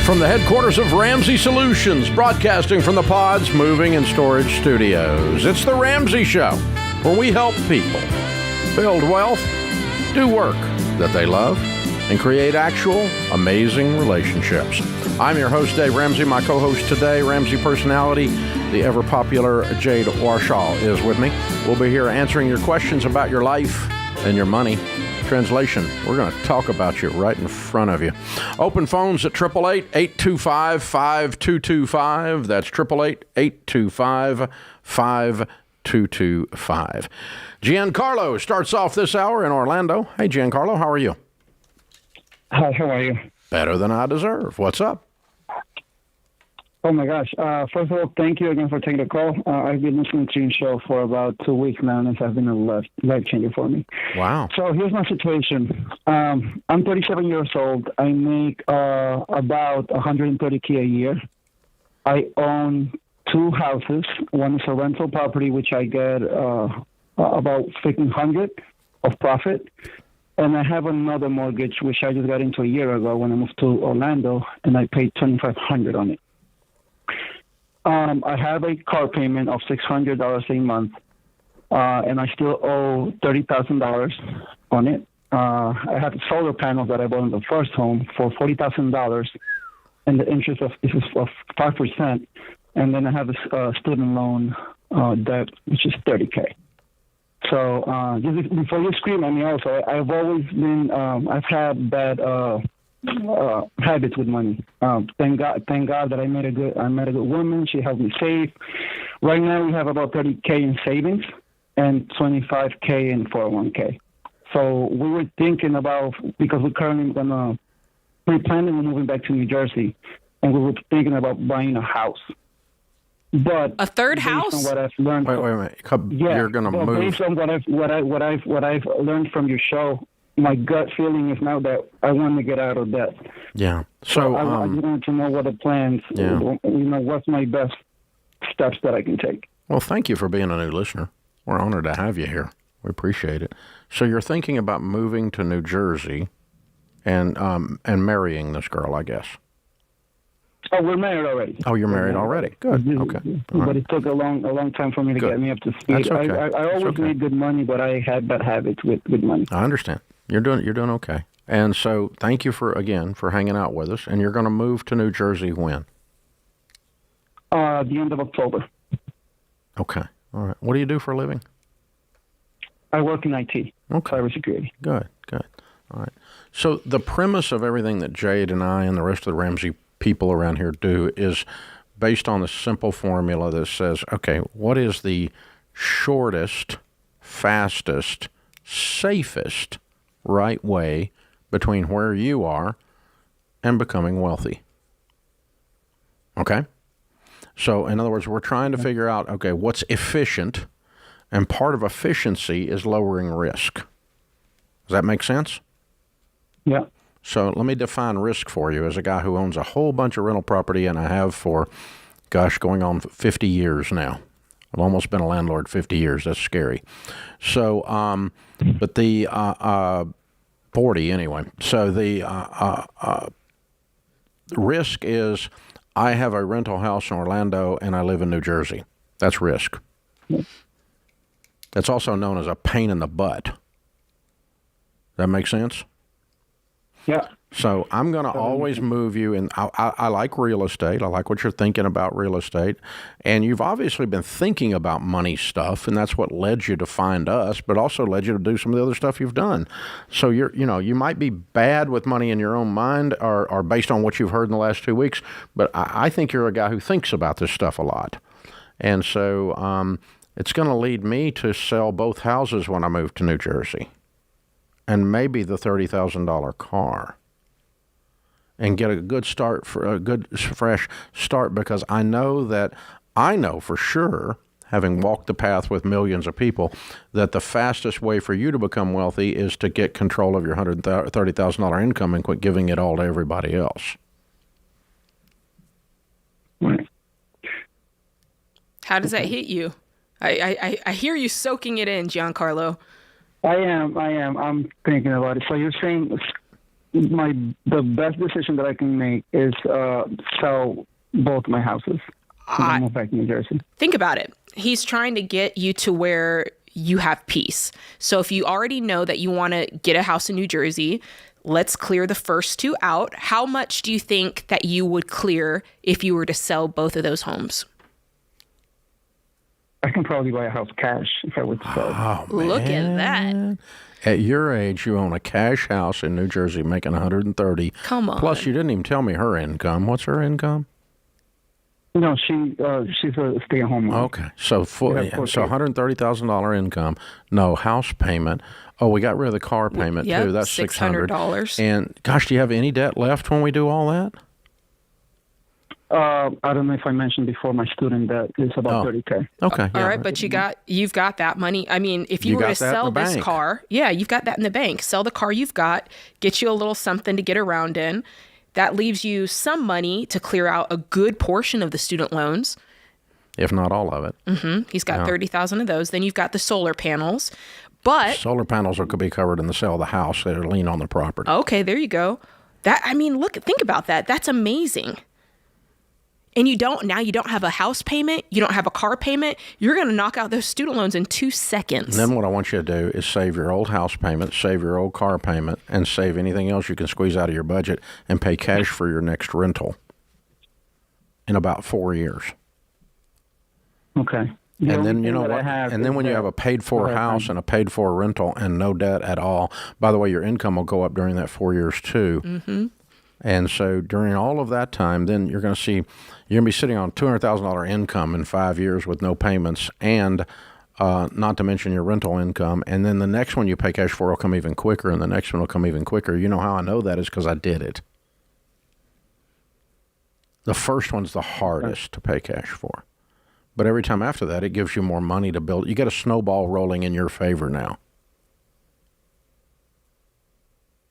From the headquarters of Ramsey Solutions, broadcasting from the Pods Moving and Storage Studios, it's the Ramsey Show, where we help people build wealth, do work that they love, and create actual amazing relationships. I'm your host, Dave Ramsey. My co-host today, Ramsey personality, the ever-popular Jade Warshaw, is with me. We'll be here answering your questions about your life and your money. Translation, we're going to talk about you right in front of you. Open phones at 888-825-5225. That's 888-825-5225. Giancarlo starts off this hour in Orlando. Hey, Giancarlo, how are you? Hi, how are you? Better than I deserve. What's up? Oh, my gosh. First of all, thank you again for taking the call. I've been listening to your show for about 2 weeks now, and it has been a life-changer for me. Wow. So here's my situation. I'm 37 years old. I make about $130K a year. I own 2 houses. One is a rental property, which I get about $1,500 of profit. And I have another mortgage, which I just got into a year ago when I moved to Orlando, and I paid $2,500 on it. I have a car payment of $600 a month, and I still owe $30,000 on it. I have solar panels that I bought in the first home for $40,000, and the interest is of 5%. And then I have a student loan debt, which is $30K. So just before you scream at me, also, I've always been, I've had bad habits with money. Thank God that I met a good woman. She helped me save. Right now we have about $30K in savings and $25K in 401K. So we were thinking about, because we're currently we're planning on moving back to New Jersey, and we were thinking about buying a house. But a third house? On what I've learned, Wait a minute. You're going to move. Based on what I've learned from your show, my gut feeling is now that I want to get out of debt. Yeah. So I want to know what the plans. Yeah. What's my best steps that I can take. Well, thank you for being a new listener. We're honored to have you here. We appreciate it. So you're thinking about moving to New Jersey and marrying this girl, I guess. Oh, we're married already. Oh, you're married already. Good. Okay. But it took a long time for me to get me up to speed. That's okay. I always made good money, but I had bad habits with money. I understand. You're doing okay. And so thank you for hanging out with us. And you're going to move to New Jersey when? The end of October. Okay. All right. What do you do for a living? I work in IT. Okay. Cybersecurity. Good. All right. So the premise of everything that Jade and I and the rest of the Ramsey people around here do is based on a simple formula that says, okay, what is the shortest, fastest, safest right way between where you are and becoming wealthy? Okay? So, in other words, we're trying to figure out, okay, what's efficient, and part of efficiency is lowering risk. Does that make sense? Yeah. So let me define risk for you as a guy who owns a whole bunch of rental property, and I have for, going on 50 years now. I've almost been a landlord 50 years. That's scary. So, but the 40 anyway. So the risk is I have a rental house in Orlando and I live in New Jersey. That's risk. That's also known as a pain in the butt. That make sense? Yeah. So I'm going to always move you, and I like real estate. I like what you're thinking about real estate. And you've obviously been thinking about money stuff, and that's what led you to find us, but also led you to do some of the other stuff you've done. So you might be bad with money in your own mind or based on what you've heard in the last 2 weeks, but I think you're a guy who thinks about this stuff a lot. And so it's going to lead me to sell both houses when I move to New Jersey, and maybe the $30,000 car, and get a good start for a good fresh start, because I know for sure, having walked the path with millions of people, that the fastest way for you to become wealthy is to get control of your $130,000 income and quit giving it all to everybody else. How does that hit you? I hear you soaking it in, Giancarlo. I am. I'm thinking about it. So you're saying the best decision that I can make is sell both my houses and move back to New Jersey. Think about it. He's trying to get you to where you have peace. So if you already know that you want to get a house in New Jersey, let's clear the first two out. How much do you think that you would clear if you were to sell both of those homes? I can probably buy a house cash if I would sell. Oh, Look at that. At your age, you own a cash house in New Jersey making $130. Come on. Plus, you didn't even tell me her income. What's her income? No, she's a stay-at-home mom. Okay, so $130,000 income, no house payment. Oh, we got rid of the car payment Yep, too. That's $600. And gosh, do you have any debt left when we do all that? I don't know if I mentioned before, my student debt is about $30,000. Okay, All right, but you've got that money. I mean, if you were to sell this car, you've got that in the bank. Sell the car you've got, get you a little something to get around in. That leaves you some money to clear out a good portion of the student loans. If not all of it. Mm-hmm. He's got 30,000 of those. Then you've got the solar panels. But solar panels could be covered in the sale of the house that are lien on the property. Okay, there you go. Think about that. That's amazing. And you don't have a house payment, you don't have a car payment, you're going to knock out those student loans in 2 seconds. And then what I want you to do is save your old house payment, save your old car payment, and save anything else you can squeeze out of your budget and pay cash for your next rental in about 4 years. Okay. And then, you know what? And then when you have a paid-for house and a paid-for rental and no debt at all, by the way, your income will go up during that 4 years too. Mm-hmm. And so during all of that time, then you're going to be sitting on $200,000 income in 5 years with no payments, and not to mention your rental income. And then the next one you pay cash for will come even quicker, and the next one will come even quicker. You know how I know that is because I did it. The first one's the hardest to pay cash for. But every time after that, it gives you more money to build. You get a snowball rolling in your favor now.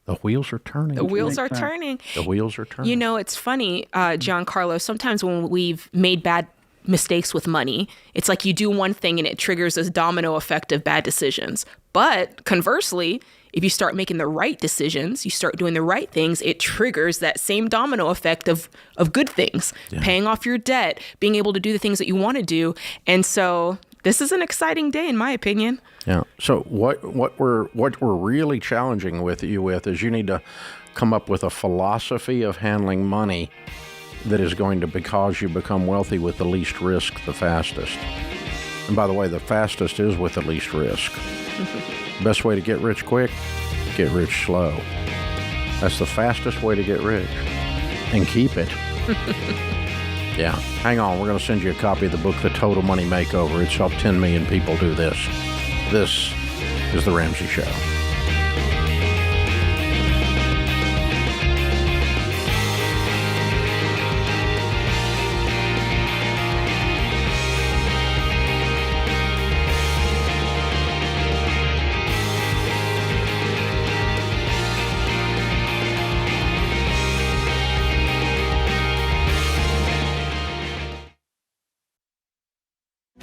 The wheels are turning. The wheels are turning. The wheels are turning. You know, it's funny, Giancarlo, sometimes when we've made bad mistakes with money, it's like you do one thing and it triggers this domino effect of bad decisions. But conversely, if you start making the right decisions, you start doing the right things, it triggers that same domino effect of good things, paying off your debt, being able to do the things that you want to do. And so this is an exciting day, in my opinion. Yeah. So what we're really challenging you with is you need to come up with a philosophy of handling money that is going to cause you become wealthy with the least risk the fastest. And by the way, the fastest is with the least risk. Best way to get rich quick, get rich slow. That's the fastest way to get rich. And keep it. Yeah. Hang on. We're going to send you a copy of the book, The Total Money Makeover. It's helped 10 million people do this. This is The Ramsey Show.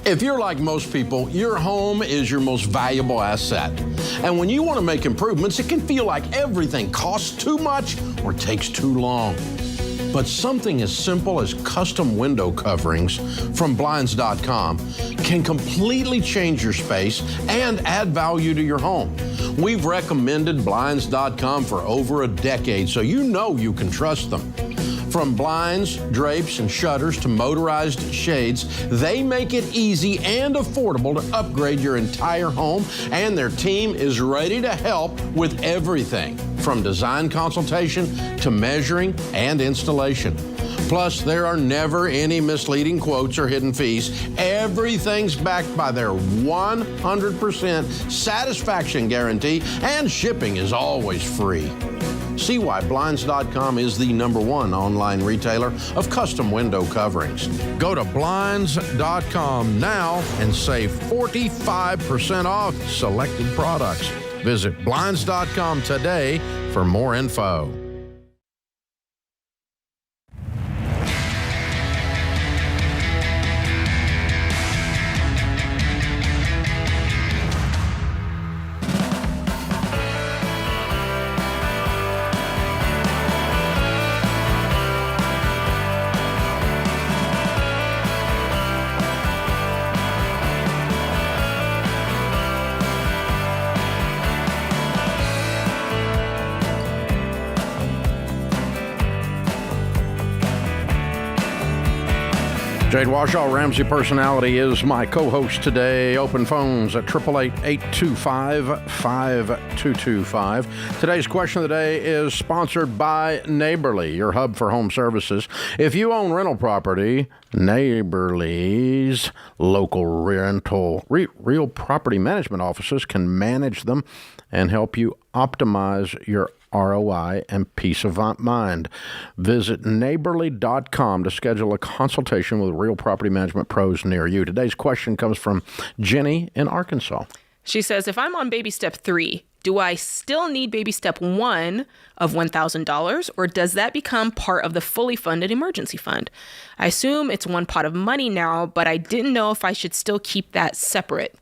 If you're like most people, your home is your most valuable asset. And when you want to make improvements, it can feel like everything costs too much or takes too long. But something as simple as custom window coverings from Blinds.com can completely change your space and add value to your home. We've recommended Blinds.com for over a decade, so you know you can trust them. From blinds, drapes, and shutters to motorized shades, they make it easy and affordable to upgrade your entire home, and their team is ready to help with everything from design consultation to measuring and installation. Plus, there are never any misleading quotes or hidden fees. Everything's backed by their 100% satisfaction guarantee, and shipping is always free. See why Blinds.com is the #1 online retailer of custom window coverings. Go to Blinds.com now and save 45% off selected products. Visit Blinds.com today for more info. Jade Washaw, Ramsey Personality, is my co-host today. Open phones at 888-825-5225. Today's question of the day is sponsored by Neighborly, your hub for home services. If you own rental property, Neighborly's local real property management offices can manage them and help you optimize your ROI and peace of mind. Visit neighborly.com to schedule a consultation with real property management pros near you. Today's question comes from Jenny in Arkansas. She says, if I'm on baby step 3, do I still need baby step 1 of $1,000, or does that become part of the fully funded emergency fund? I assume it's one pot of money now, but I didn't know if I should still keep that separate.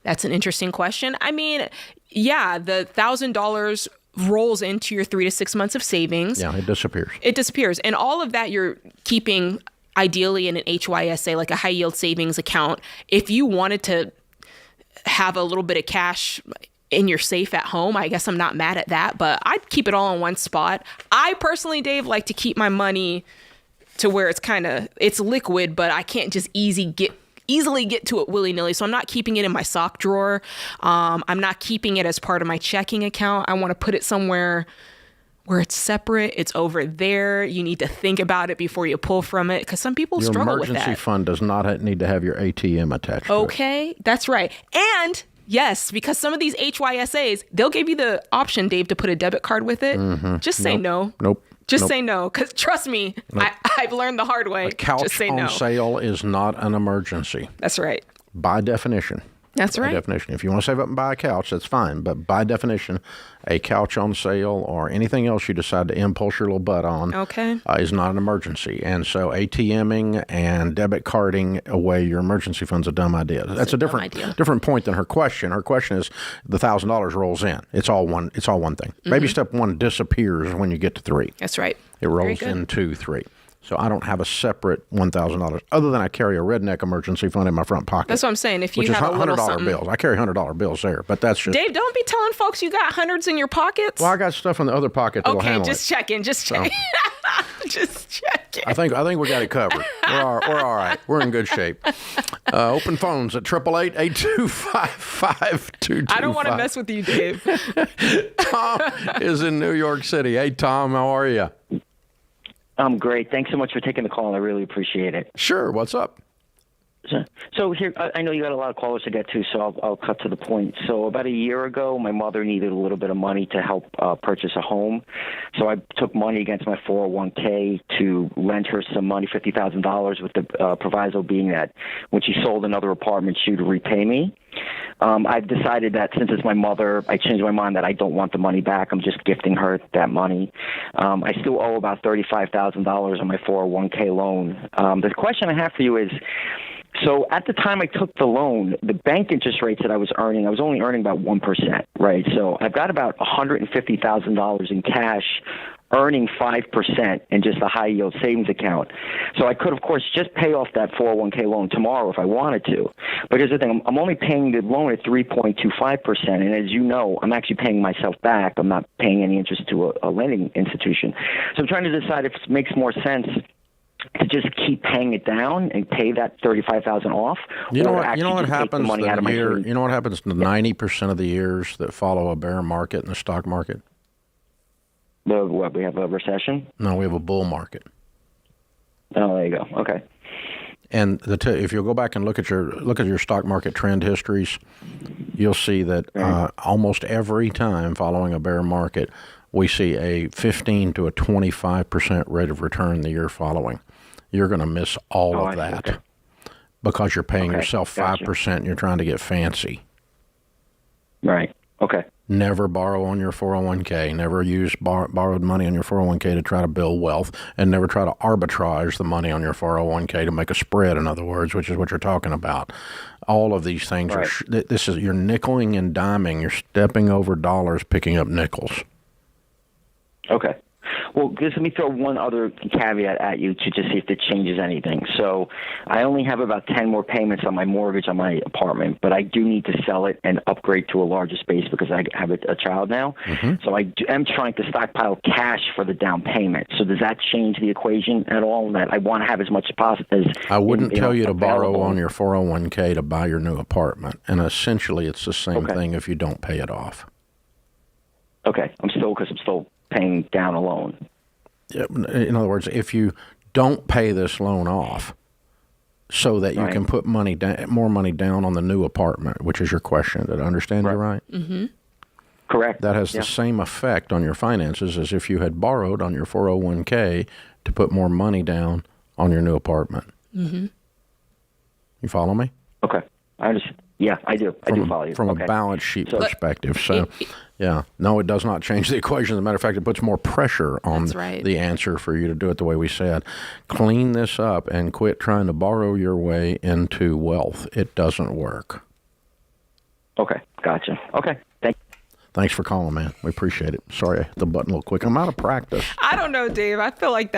That's an interesting question. I mean, yeah, the $1,000 rolls into your 3 to 6 months of savings. Yeah, it disappears. It disappears. And all of that you're keeping ideally in an HYSA, like a high yield savings account. If you wanted to have a little bit of cash in your safe at home, I guess I'm not mad at that, but I'd keep it all in one spot. I personally, Dave, like to keep my money to where it's liquid, but I can't just easily get to it willy-nilly. So I'm not keeping it in my sock drawer. I'm not keeping it as part of my checking account. I want to put it somewhere where it's separate. It's over there. You need to think about it before you pull from it, because some people struggle with that. Your emergency fund does not need to have your ATM attached to it. Okay, that's right. And yes, because some of these HYSAs, they'll give you the option, Dave, to put a debit card with it. Mm-hmm. Just say no. Nope. Just say no, because trust me, I've learned the hard way. A couch Just say no. on sale is not an emergency. That's right. By definition. That's right. By definition. If you want to save up and buy a couch, that's fine. But by definition, a couch on sale or anything else you decide to impulse your little butt on is not an emergency. And so ATMing and debit carding away your emergency fund's a dumb idea. That's a different point than her question. Her question is the $1,000 rolls in. It's all one thing. Mm-hmm. Baby step 1 disappears when you get to 3. That's right. It rolls into 3. So I don't have a separate $1,000 other than I carry a redneck emergency fund in my front pocket. That's what I'm saying. If you have a little something. bills. I carry $100 bills there, but that's just... Dave, don't be telling folks you got hundreds in your pockets. Well, I got stuff in the other pocket that'll handle just it. checking. Just checking. I think we got it covered. We're all right. We're in good shape. Open phones at 888-825-5225. I don't want to mess with you, Dave. Tom is in New York City. Hey, Tom, how are you? I'm great. Thanks so much for taking the call. I really appreciate it. Sure. What's up? So here, I know you got a lot of callers to get to, so I'll cut to the point. So about a year ago, my mother needed a little bit of money to help purchase a home. So I took money against my 401k to lend her some money, $50,000, with the proviso being that when she sold another apartment, she would repay me. I've decided that since it's my mother, I changed my mind that I don't want the money back. I'm just gifting her that money. I still owe about $35,000 on my 401k loan. The question I have for you is, so at the time I took the loan, the bank interest rates that I was only earning about 1%, right? So I've got about $150,000 in cash, earning 5% in just a high yield savings account. So I could, of course, just pay off that 401k loan tomorrow if I wanted to. But here's the thing, I'm only paying the loan at 3.25%. And as you know, I'm actually paying myself back. I'm not paying any interest to a lending institution. So I'm trying to decide if it makes more sense to just keep paying it down and pay that $35,000 off. You know what happens? You know what happens to 90% of the years that follow a bear market in the stock market? What, we have a recession? No, we have a bull market. Oh, there you go. Okay. And if you'll go back and look at your stock market trend histories, you'll see that almost every time following a bear market, we see a 15 to a 25% rate of return the year following. You're going to miss all of that because you're paying yourself 5% and you're trying to get fancy. Right. Okay. Never borrow on your 401k. Never use borrowed money on your 401k to try to build wealth, and never try to arbitrage the money on your 401k to make a spread, in other words, which is what you're talking about. All of these things are you're nickeling and diming. You're stepping over dollars, picking up nickels. Okay. Well, just let me throw one other caveat at you to just see if it changes anything. So I only have about 10 more payments on my mortgage on my apartment, but I do need to sell it and upgrade to a larger space because I have a child now. So I am trying to stockpile cash for the down payment. So does that change the equation at all? That I want to have as much as possible. I wouldn't tell you to borrow available on your 401k to buy your new apartment. And essentially, it's the same thing if you don't pay it off. Okay. I'm still paying down a loan. In other words, if you don't pay this loan off so that you can put more money down on the new apartment, which is your question. Did I understand you right? Mm-hmm. Correct. That has the same effect on your finances as if you had borrowed on your 401k to put more money down on your new apartment. Mm-hmm. You follow me? Okay. I understand. Yeah, I do. I do follow you. From a balance sheet perspective. So, no, it does not change the equation. As a matter of fact, it puts more pressure on the answer for you to do it the way we said. Clean this up and quit trying to borrow your way into wealth. It doesn't work. Okay, gotcha. Okay, Thanks for calling, man. We appreciate it. Sorry, I hit the button a little quick. I'm out of practice. I don't know, Dave. I feel like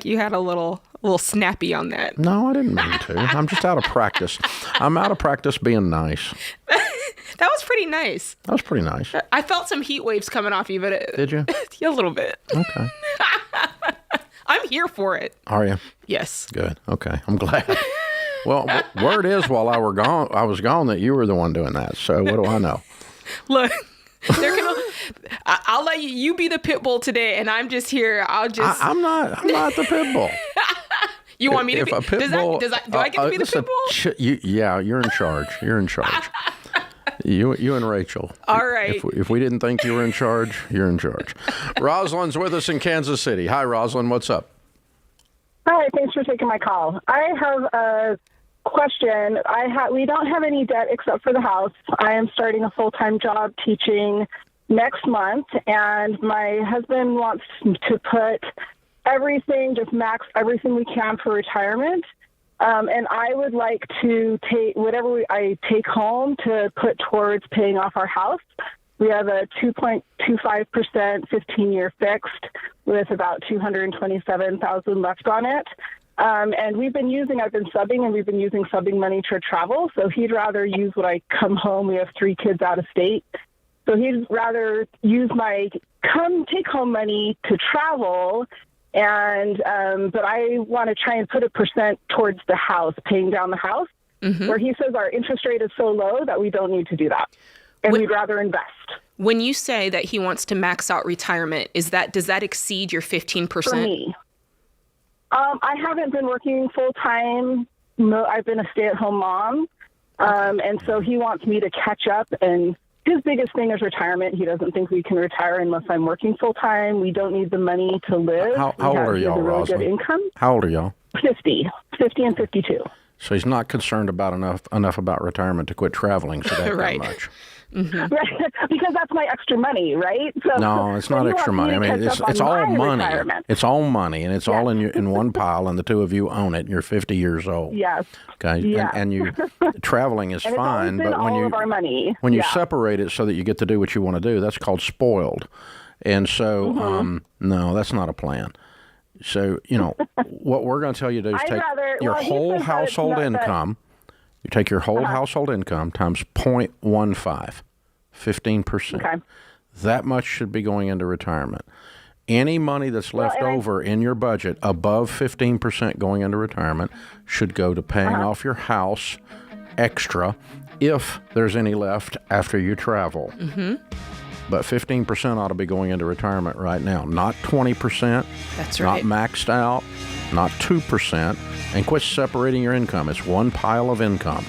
you had a little snappy on that. No, I didn't mean to. I'm just out of practice. I'm out of practice being nice. That was pretty nice. That was pretty nice. I felt some heat waves coming off you, but did you? A little bit. Okay. I'm here for it. Are you? Yes. Good. Okay. I'm glad. Well, word is while I was gone that you were the one doing that. So what do I know? Look. I'll let you be the pit bull today, and I'm just here. I'm not the pit bull. You want me to be? Do I get to be the pit bull? Yeah, you're in charge. You're in charge. You and Rachel. All right. If we didn't think you were in charge, you're in charge. Rosalind's with us in Kansas City. Hi, Rosalind. What's up? Hi. Thanks for taking my call. I have a question. We don't have any debt except for the house. I am starting a full-time job teaching next month, and my husband wants to put max everything we can for retirement. And I would like to take whatever I take home to put towards paying off our house. We have a 2.25% 15-year fixed with about $227,000 left on it. And I've been subbing, and we've been using subbing money to travel. So he'd rather use what I come home. We have 3 kids out of state. So he'd rather use my take-home money to travel. And but I want to try and put a percent towards the house, paying down the house, where he says our interest rate is so low that we don't need to do that. And we'd rather invest. When you say that he wants to max out retirement, does that exceed your 15%? For me. I haven't been working full-time. I've been a stay-at-home mom. And so he wants me to catch up. And his biggest thing is retirement. He doesn't think we can retire unless I'm working full-time. We don't need the money to live. How old are y'all, really Rosalind? good income. How old are y'all? 50 and 52. So he's not concerned about enough about retirement to quit traveling so that right. much. Mm-hmm. Because that's my extra money, right? So, no, it's not extra money. I mean, it's all money. Retirement. It's all money, and it's all in one pile, and the two of you own it, and you're 50 years old. Yes. Okay. Yeah. And you traveling is fine, but when you separate it so that you get to do what you want to do, that's called spoiled. And so, no, that's not a plan. So, what we're going to tell you to do is take your whole household income. You take your whole household income times 0.15, 15%. Okay. That much should be going into retirement. Any money that's left over in your budget above 15% going into retirement should go to paying off your house extra if there's any left after you travel. Mm-hmm. But 15% ought to be going into retirement right now, not 20%. That's right. Not maxed out, not 2%. And quit separating your income. It's one pile of income.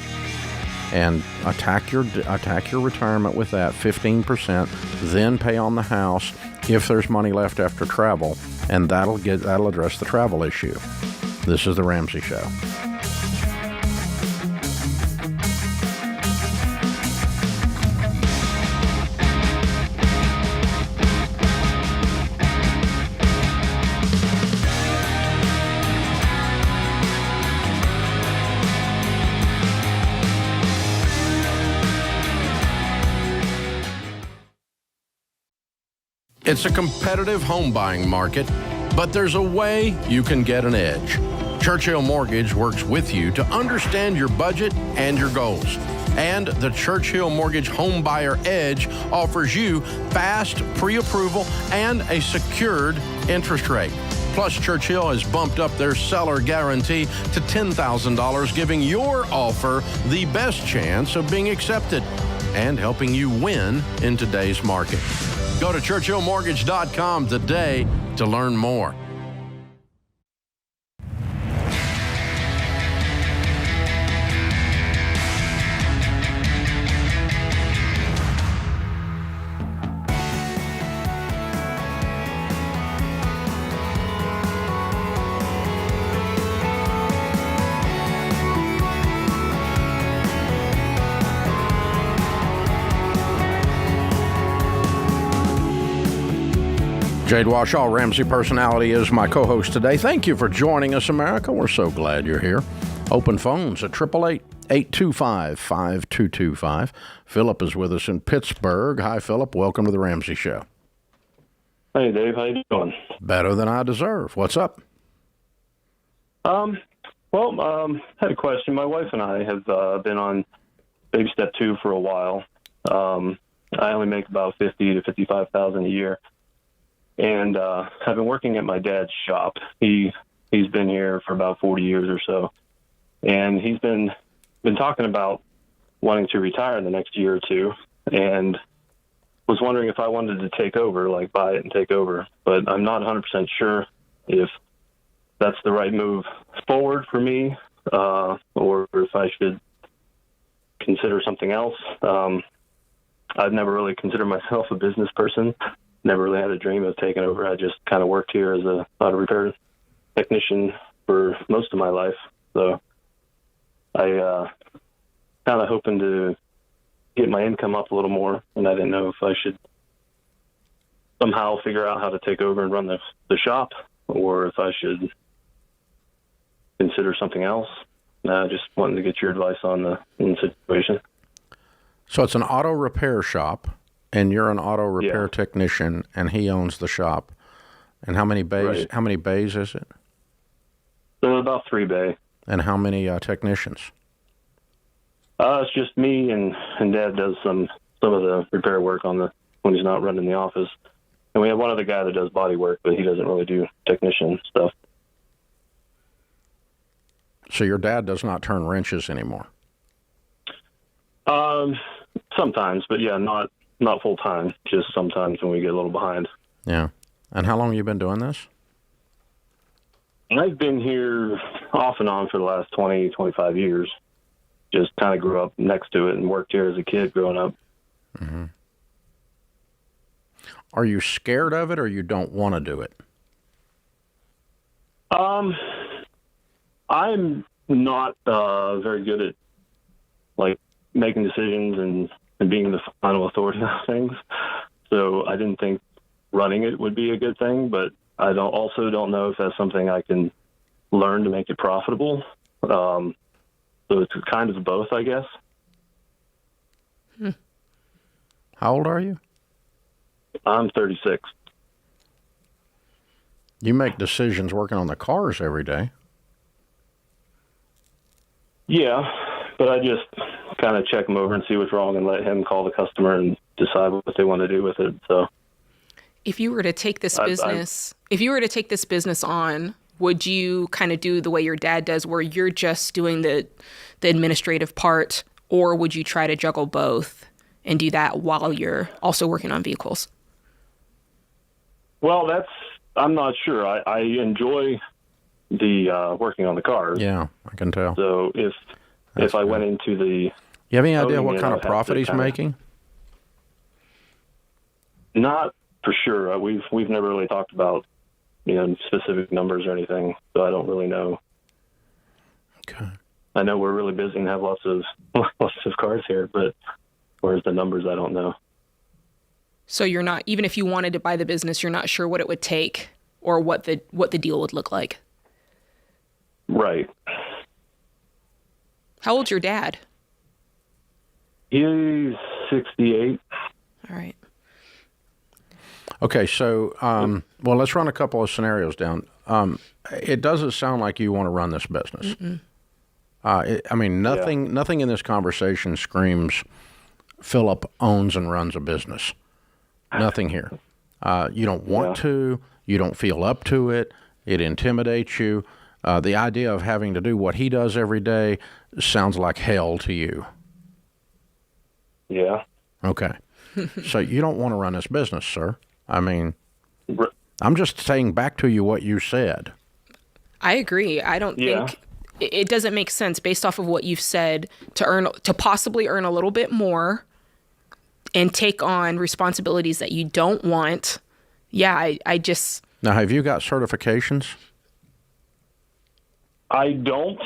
And attack your retirement with that 15%. Then pay on the house if there's money left after travel, and that'll address the travel issue. This is the Ramsey Show. It's a competitive home buying market, but there's a way you can get an edge. Churchill Mortgage works with you to understand your budget and your goals. And the Churchill Mortgage Home Buyer Edge offers you fast pre-approval and a secured interest rate. Plus, Churchill has bumped up their seller guarantee to $10,000, giving your offer the best chance of being accepted and helping you win in today's market. Go to churchillmortgage.com today to learn more. Jade Washaw, Ramsey Personality, is my co-host today. Thank you for joining us, America. We're so glad you're here. Open phones at 888-825-5225. Philip is with us in Pittsburgh. Hi, Philip. Welcome to the Ramsey Show. Hey, Dave. How you doing? Better than I deserve. What's up? Had a question. My wife and I have been on baby step 2 for a while. I only make about $50,000 to $55,000 a year. And I've been working at my dad's shop. He's been here for about 40 years or so, and he's been talking about wanting to retire in the next year or two, and was wondering if I wanted to take over, like buy it and take over. But I'm not 100% sure if that's the right move forward for me, or if I should consider something else. I've never really considered myself a business person. Never really had a dream of taking over. I just kind of worked here as a auto repair technician for most of my life. So I kind of hoping to get my income up a little more, and I didn't know if I should somehow figure out how to take over and run the shop, or if I should consider something else. Just wanted to get your advice on the situation. So it's an auto repair shop. And you're an auto repair technician, and he owns the shop. And how many bays? Right. How many bays is it? So about 3 bay. And how many technicians? It's just me, and Dad does some of the repair work when he's not running the office. And we have one other guy that does body work, but he doesn't really do technician stuff. So your dad does not turn wrenches anymore? Sometimes, but yeah, not full time, just sometimes when we get a little behind. Yeah. And how long have you been doing this? I've been here off and on for the last 20, 25 years. Just kind of grew up next to it and worked here as a kid growing up. Mm-hmm. Are you scared of it, or you don't want to do it? I'm not very good at like making decisions and being the final authority on things. So I didn't think running it would be a good thing, but I also don't know if that's something I can learn to make it profitable. So it's kind of both, I guess. How old are you? I'm 36. You make decisions working on the cars every day. Yeah, but I just kind of check them over and see what's wrong and let him call the customer and decide what they want to do with it. So if you were to take this business on, would you kind of do the way your dad does, where you're just doing the administrative part, or would you try to juggle both and do that while you're also working on vehicles? Well, I'm not sure. I enjoy the working on the cars. Yeah, I can tell. So if I went into the... You have any idea what kind of profit he's making? Not for sure. We've never really talked about specific numbers or anything, so I don't really know. Okay. I know we're really busy and have lots of cars here, but where's the numbers, I don't know. So you're not, even if you wanted to buy the business, you're not sure what it would take or what the deal would look like. Right. How old's your dad? He's 68. All right. Okay, so well, let's run a couple of scenarios down. It doesn't sound like you want to run this business. Nothing in this conversation screams Philip owns and runs a business. Nothing here. You don't want to. You don't feel up to it. It intimidates you. The idea of having to do what he does every day sounds like hell to you. Yeah. Okay. So you don't want to run this business, sir. I mean, I'm just saying back to you what you said. I agree. I don't think it doesn't make sense based off of what you've said to possibly earn a little bit more and take on responsibilities that you don't want. Yeah, I just... Now, have you got certifications? I don't,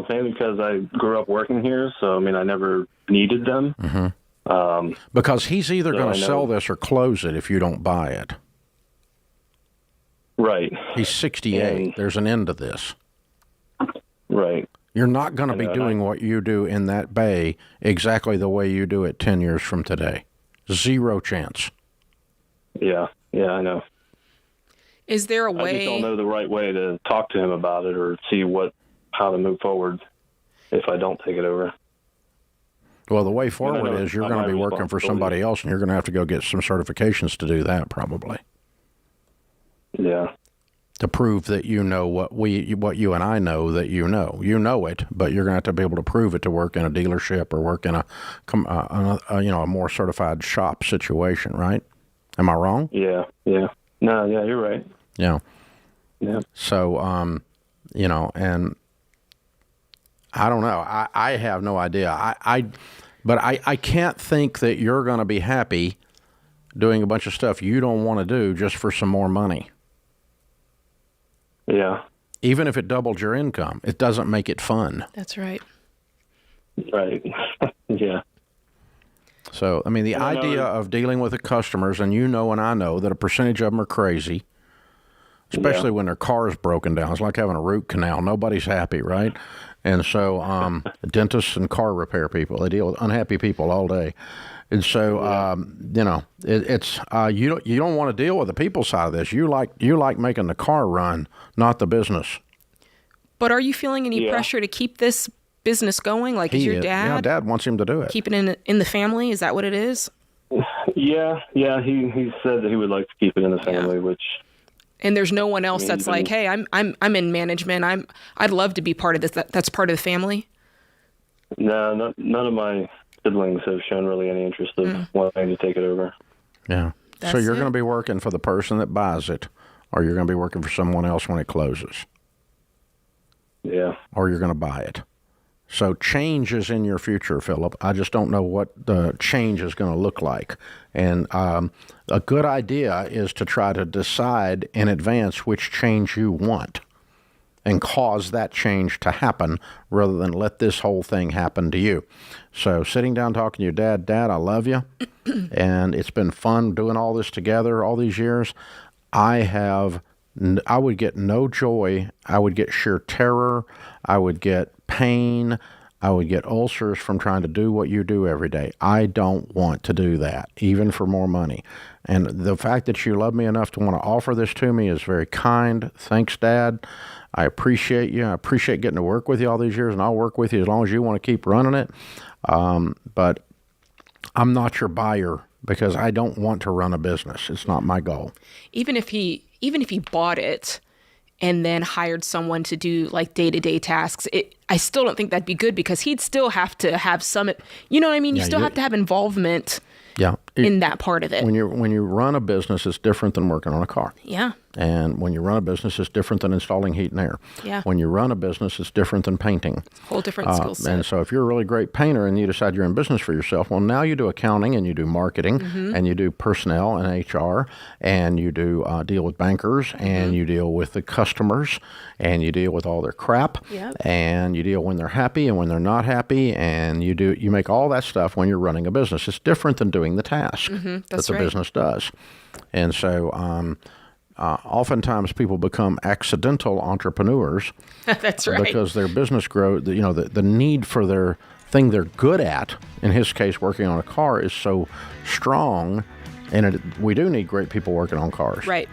mainly because I grew up working here, so, I never needed them. Mm-hmm. Because he's either going to sell this or close it if you don't buy it. Right. He's 68. And there's an end to this. Right. You're not going to be doing what you do in that bay exactly the way you do it 10 years from today. Zero chance. Yeah, I know. Is there a way... I just don't know the right way to talk to him about it or see how to move forward if I don't take it over. Well, the way forward is you're going to be working for somebody else, and you're going to have to go get some certifications to do that, probably. Yeah. To prove that you know what you and I know that you know. You know it, but you're going to have to be able to prove it to work in a dealership or work in a more certified shop situation, right? Am I wrong? Yeah. No, yeah, you're right. Yeah. Yeah. So, and I don't know. I have no idea. But I can't think that you're going to be happy doing a bunch of stuff you don't want to do just for some more money. Yeah. Even if it doubled your income, it doesn't make it fun. That's right. Right. Yeah. So, the idea of dealing with the customers, and you know and I know that a percentage of them are crazy, especially when their car is broken down. It's like having a root canal. Nobody's happy, right? And so dentists and car repair people, they deal with unhappy people all day. And so, it's you don't want to deal with the people side of this. You like making the car run, not the business. But are you feeling any pressure to keep this business going? Like, is your dad? Yeah, Dad wants him to do it. Keep it in the family? Is that what it is? Yeah. He said that he would like to keep it in the family, which. And there's no one else that's like, hey, I'm in management. I'd love to be part of this. That's part of the family. No, none of my siblings have shown really any interest of wanting to take it over. Yeah. So you're going to be working for the person that buys it, or you're going to be working for someone else when it closes. Yeah. Or you're going to buy it. So change is in your future, Philip. I just don't know what the change is going to look like. And a good idea is to try to decide in advance which change you want and cause that change to happen rather than let this whole thing happen to you. So sitting down talking to your dad, Dad, I love you, and it's been fun doing all this together all these years. I would get no joy. I would get sheer terror. I would get pain. I would get ulcers from trying to do what you do every day. I don't want to do that, even for more money. And the fact that you love me enough to want to offer this to me is very kind. Thanks, Dad. I appreciate you. I appreciate getting to work with you all these years, and I'll work with you as long as you want to keep running it. But I'm not your buyer because I don't want to run a business. It's not my goal. Even if he bought it and then hired someone to do like day-to-day tasks, I still don't think that'd be good because he'd still have to have some, you know what I mean? You still have to have involvement in that part of it. When you run a business, it's different than working on a car. Yeah. And when you run a business, it's different than installing heat and air. Yeah. When you run a business, it's different than painting. Whole different skill set. And so if you're a really great painter and you decide you're in business for yourself, well, now you do accounting and you do marketing and you do personnel and HR and you do deal with bankers and you deal with the customers and you deal with all their crap and you deal when they're happy and when they're not happy and you make all that stuff when you're running a business. It's different than doing the task that the business does. And so oftentimes people become accidental entrepreneurs. That's right. Because their business grows, the need for their thing they're good at, in his case, working on a car, is so strong And we do need great people working on cars. Right.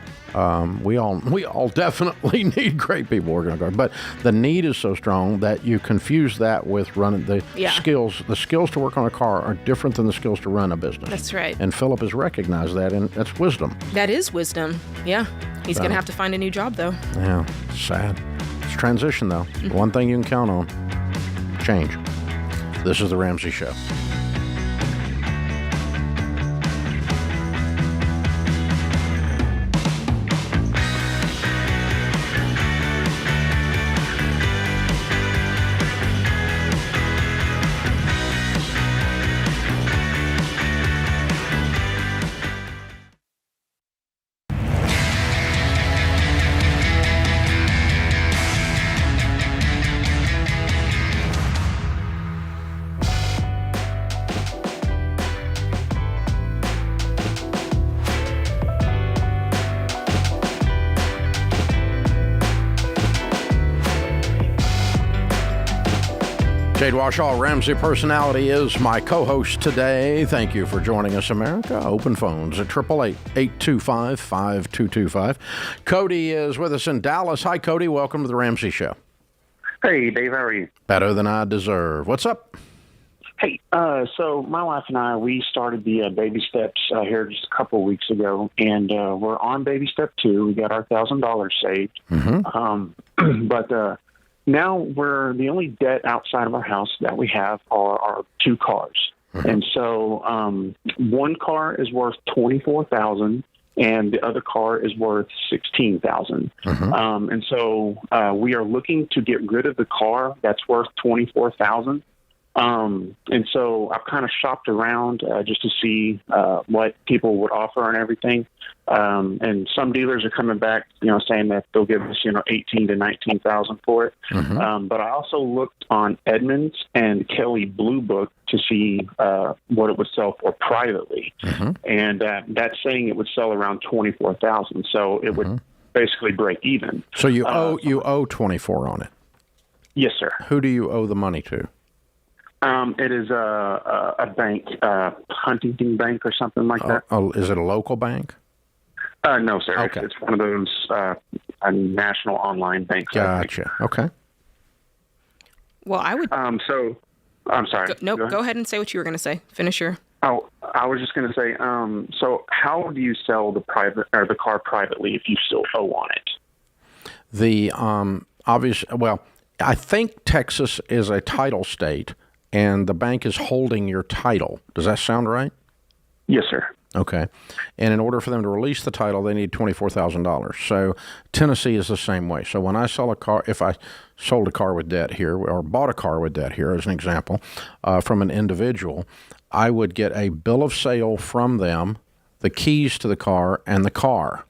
We all definitely need great people working on cars. But the need is so strong that you confuse that with running the skills. The skills to work on a car are different than the skills to run a business. That's right. And Philip has recognized that, and that's wisdom. That is wisdom. Yeah. He's going to have to find a new job, though. Yeah. Sad. It's transition, though. One thing you can count on: change. This is The Ramsey Show. Jade Warshaw, Ramsey Personality, is my co-host today. Thank you for joining us, America. Open phones at 888-825-5225. Cody is with us in Dallas. Hi, Cody. Welcome to the Ramsey Show. Hey, Dave. How are you? Better than I deserve. What's up? Hey, so my wife and I, we started the baby steps here just a couple of weeks ago, and we're on baby step 2. We got our $1,000 saved. Mm-hmm. But now we're the only debt outside of our house that we have are our 2 cars. Mm-hmm. And so one car is worth $24,000 and the other car is worth $16,000. Mm-hmm. And so we are looking to get rid of the car that's worth $24,000. And so I've kind of shopped around just to see what people would offer and everything. And some dealers are coming back, saying that they'll give us, $18,000 to $19,000 for it. Mm-hmm. But I also looked on Edmunds and Kelly Blue Book to see what it would sell for privately. Mm-hmm. And that's saying it would sell around $24,000. So it would basically break even. So you owe 24 on it. Yes, sir. Who do you owe the money to? It is a bank, Huntington Bank or something like that. Oh, is it a local bank? No, sir. Okay. It's one of those national online banks. Gotcha. Okay. Well, I would. So, I'm sorry. Go ahead and say what you were going to say. Finish your. Oh, I was just going to say. So, how do you sell the car privately if you still owe on it? The obvious. Well, I think Texas is a title state, and the bank is holding your title. Does that sound right? Yes, sir. Okay. And in order for them to release the title, they need $24,000. So Tennessee is the same way. So when I sell a car, if I sold a car with debt here or bought a car with debt here, as an example, from an individual, I would get a bill of sale from them, the keys to the car, and the car.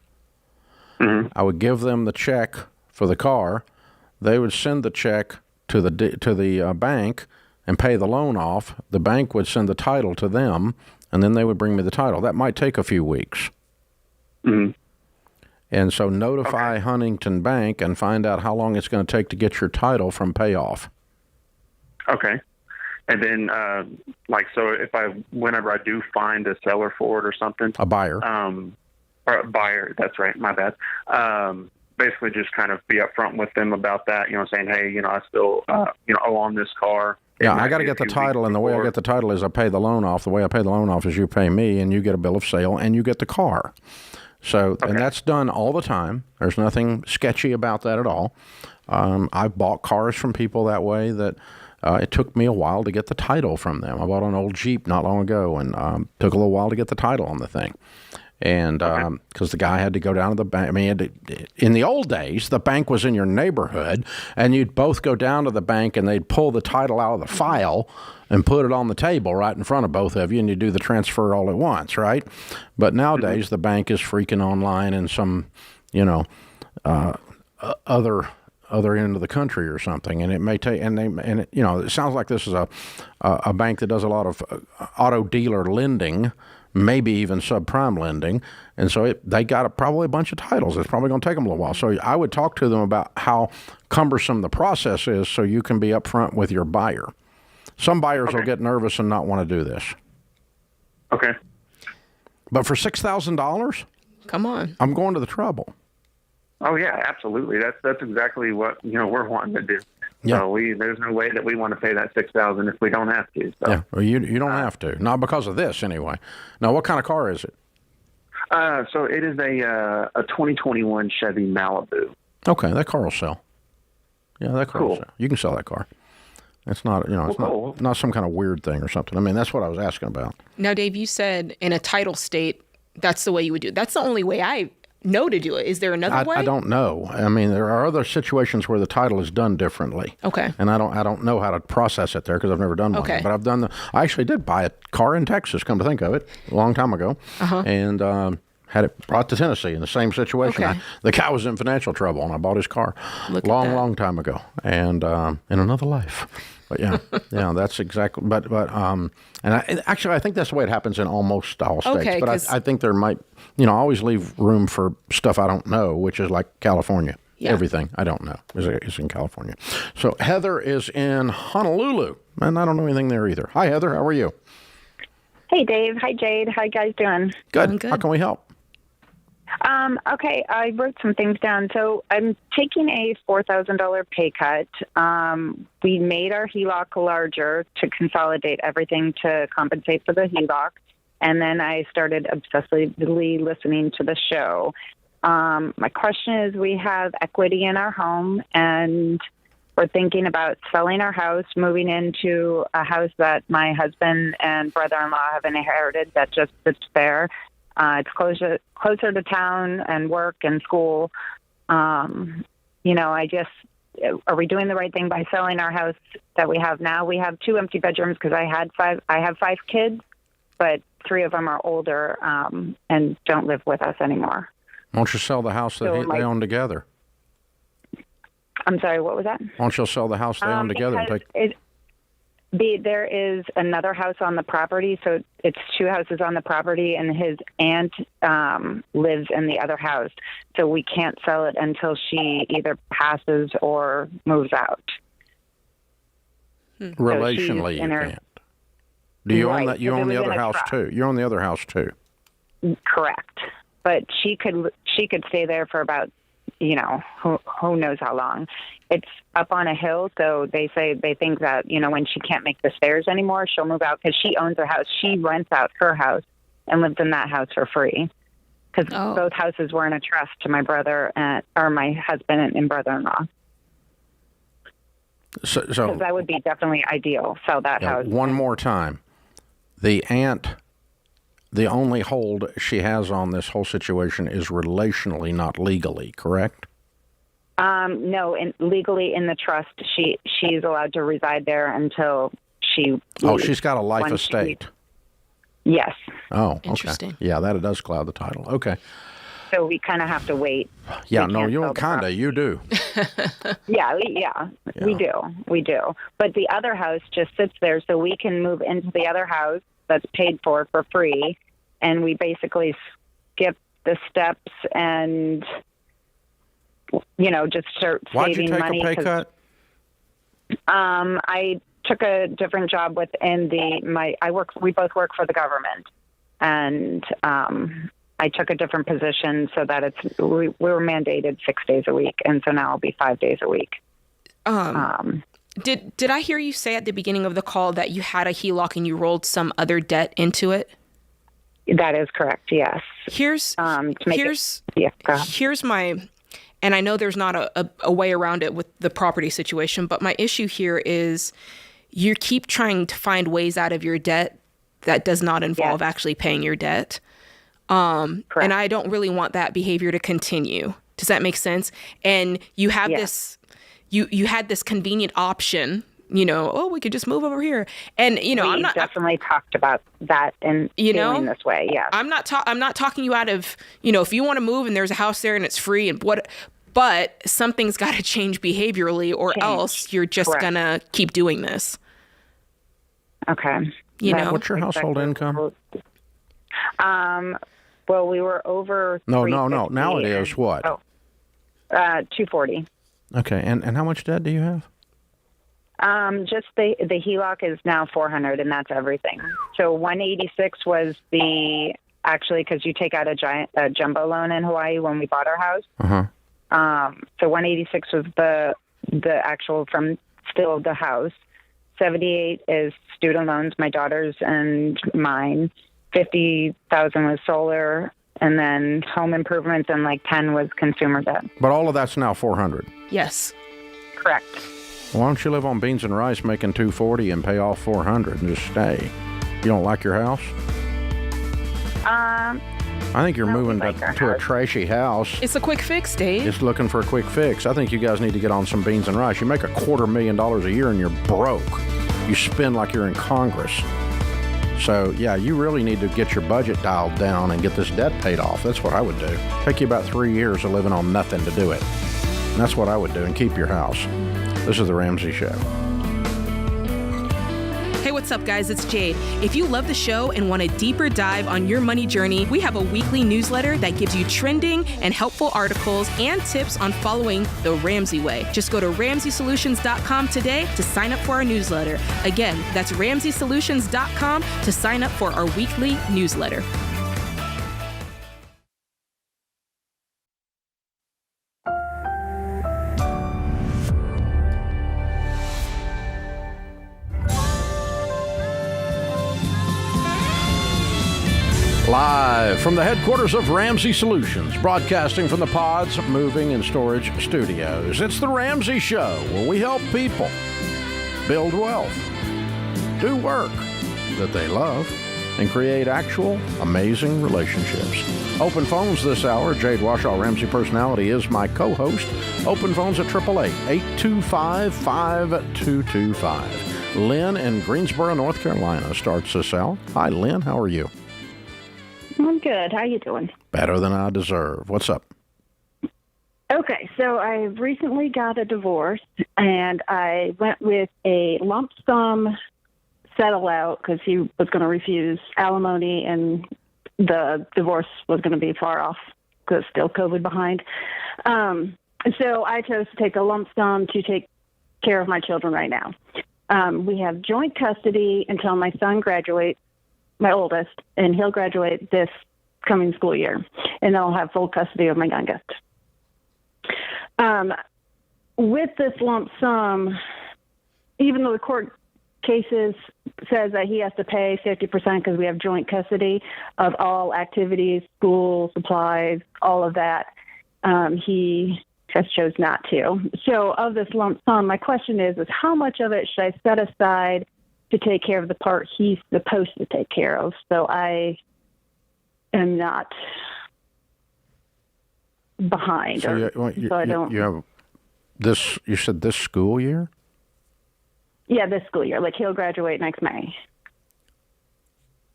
Mm-hmm. I would give them the check for the car. They would send the check to the bank and pay the loan off. The bank would send the title to them, and then they would bring me the title. That might take a few weeks. Mm-hmm. And so notify Huntington Bank and find out how long it's going to take to get your title from payoff. Okay. And then, so whenever I do find a seller for it or something. A buyer. Or a buyer, that's right, my bad. Basically just kind of be upfront with them about that, saying, hey, I still, owe on this car. Yeah, I got to get the title, and the way I get the title is I pay the loan off. The way I pay the loan off is you pay me, and you get a bill of sale, and you get the car. So, and that's done all the time. There's nothing sketchy about that at all. I've bought cars from people that way that it took me a while to get the title from them. I bought an old Jeep not long ago, and took a little while to get the title on the thing. And because the guy had to go down to the bank. I mean, in the old days, the bank was in your neighborhood, and you'd both go down to the bank, and they'd pull the title out of the file and put it on the table right in front of both of you, and you do the transfer all at once, right? But nowadays, the bank is freaking online in some, other end of the country or something, and it may take. It sounds like this is a bank that does a lot of auto dealer lending. Maybe even subprime lending, and so they got probably a bunch of titles. It's probably going to take them a little while. So I would talk to them about how cumbersome the process is so you can be upfront with your buyer. Some buyers will get nervous and not want to do this. Okay. But for $6,000, Come on. I'm going to the trouble. Oh yeah, absolutely. That's exactly what we're wanting to do. Yeah. So there's no way that we want to pay that $6,000 if we don't have to. So. Yeah, well, you don't have to. Not because of this, anyway. Now, what kind of car is it? So it is a 2021 Chevy Malibu. Okay, that car will sell. Yeah, that car will Cool. sell. You can sell that car. It's not, it's Cool. not some kind of weird thing or something. I mean, that's what I was asking about. Now, Dave, you said in a title state, that's the way you would do it. That's the only way I know to do it. Is there another way? I don't know. I mean, there are other situations where the title is done differently. Okay. And I don't know how to process it there because I've never done one. Okay. But I actually did buy a car in Texas, come to think of it, a long time ago. And had it brought to Tennessee in the same situation. Okay. The guy was in financial trouble, and I bought his car Look at that. long time ago, and in another life. But yeah, that's exactly. But I think that's the way it happens in almost all states. Okay, but 'cause- I think there might, I always leave room for stuff I don't know, which is like California. Yeah. Everything I don't know is in California. So Heather is in Honolulu, and I don't know anything there either. Hi, Heather. How are you? Hey, Dave. Hi, Jade. How you guys doing? Good. I'm good. How can we help? Okay, I wrote some things down. So I'm taking a $4,000 pay cut. We made our HELOC larger to consolidate everything to compensate for the HELOC. And then I started obsessively listening to the show. My question is, we have equity in our home, and we're thinking about selling our house, moving into a house that my husband and brother-in-law have inherited that just sits there. It's closer to town and work and school. Are we doing the right thing by selling our house that we have now? We have 2 empty bedrooms because I have 5 kids, but 3 of them are older and don't live with us anymore. Why don't you sell the house that they own together? I'm sorry, what was that? Why don't you sell the house they own together? And take... There is another house on the property, so it's 2 houses on the property, and his aunt lives in the other house. So we can't sell it until she either passes or moves out. Relationally, you can't. Do you own that? You own the other house too. You own the other house too. Correct, but she could stay there for about who knows how long. It's up on a hill, so they think that when she can't make the stairs anymore, she'll move out because she owns her house. She rents out her house and lives in that house for free because both houses were in a trust to my brother or my husband and brother-in-law. So that would be definitely ideal. Sell that house. One more time, the aunt. The only hold she has on this whole situation is relationally, not legally, correct? No, legally in the trust, she's allowed to reside there until she. Oh, she's got a life estate. Yes. Oh, okay. Interesting. Yeah, that does cloud the title. Okay. So we kind of have to wait. Yeah, no, you don't kind of. You do. Yeah, we do. But the other house just sits there, so we can move into the other house that's paid for free, and we basically skip the steps and just start saving money. Why'd you take a pay cut? I took a different job within we both work for the government, and I took a different position so that we were mandated 6 days a week, and so now I'll be 5 days a week. Did I hear you say at the beginning of the call that you had a HELOC and you rolled some other debt into it? That is correct. Yes. Here's my, and I know there's not a way around it with the property situation, but my issue here is you keep trying to find ways out of your debt that does not involve actually paying your debt. And I don't really want that behavior to continue. Does that make sense? And you have this. You had this convenient option, we could just move over here. And, I'm not definitely talked about that and feeling this way. Yeah. I'm not talking you out of, if you want to move and there's a house there and it's free but something's got to change behaviorally or else you're just going to keep doing this. Okay. What's your household income? Well, we were over. No. Now it is what? $240. Okay, and how much debt do you have? Just the HELOC is now $400, and that's everything. So $186 was the actually, because you take out a jumbo loan in Hawaii when we bought our house. Uh-huh. So 186 was the actual from still the house. 78 is student loans, my daughter's and mine. 50,000 was solar, and then home improvements, and like 10 was consumer debt. But all of that's now $400. Yes. Correct. Why don't you live on beans and rice making $240 and pay off $400 and just stay? You don't like your house? I think you're moving to a trashy house. It's a quick fix, Dave. Just looking for a quick fix. I think you guys need to get on some beans and rice. You make $250,000 a year and you're broke. You spend like you're in Congress. So, yeah, you really need to get your budget dialed down and get this debt paid off. That's what I would do. Take you about 3 years of living on nothing to do it. And that's what I would do, and keep your house. This is The Ramsey Show. Hey, what's up, guys? It's Jade. If you love the show and want a deeper dive on your money journey, we have a weekly newsletter that gives you trending and helpful articles and tips on following the Ramsey way. Just go to RamseySolutions.com today to sign up for our newsletter. Again, that's RamseySolutions.com to sign up for our weekly newsletter. Live from the headquarters of Ramsey Solutions, broadcasting from the Pods Moving and Storage Studios. It's the Ramsey Show, where we help people build wealth, do work that they love, and create actual amazing relationships. Open phones this hour. Jade Washaw, Ramsey Personality, is my co-host. Open phones at 888-825-5225. Lynn in Greensboro, North Carolina starts us out. Hi, Lynn. How are you? I'm good. How you doing? Better than I deserve. What's up? Okay, so I recently got a divorce, and I went with a lump sum settle out because he was going to refuse alimony, and the divorce was going to be far off because still COVID behind. So I chose to take a lump sum to take care of my children right now. We have joint custody until my son graduates, my oldest, and he'll graduate this coming school year, and then I'll have full custody of my youngest. With this lump sum, even though the court cases says that he has to pay 50% because we have joint custody of all activities, school, supplies, all of that, he just chose not to. So of this lump sum, my question is how much of it should I set aside to take care of the part he's supposed to take care of, so I am not behind, So I don't. You have this. You said this school year. Yeah, this school year. Like he'll graduate next May.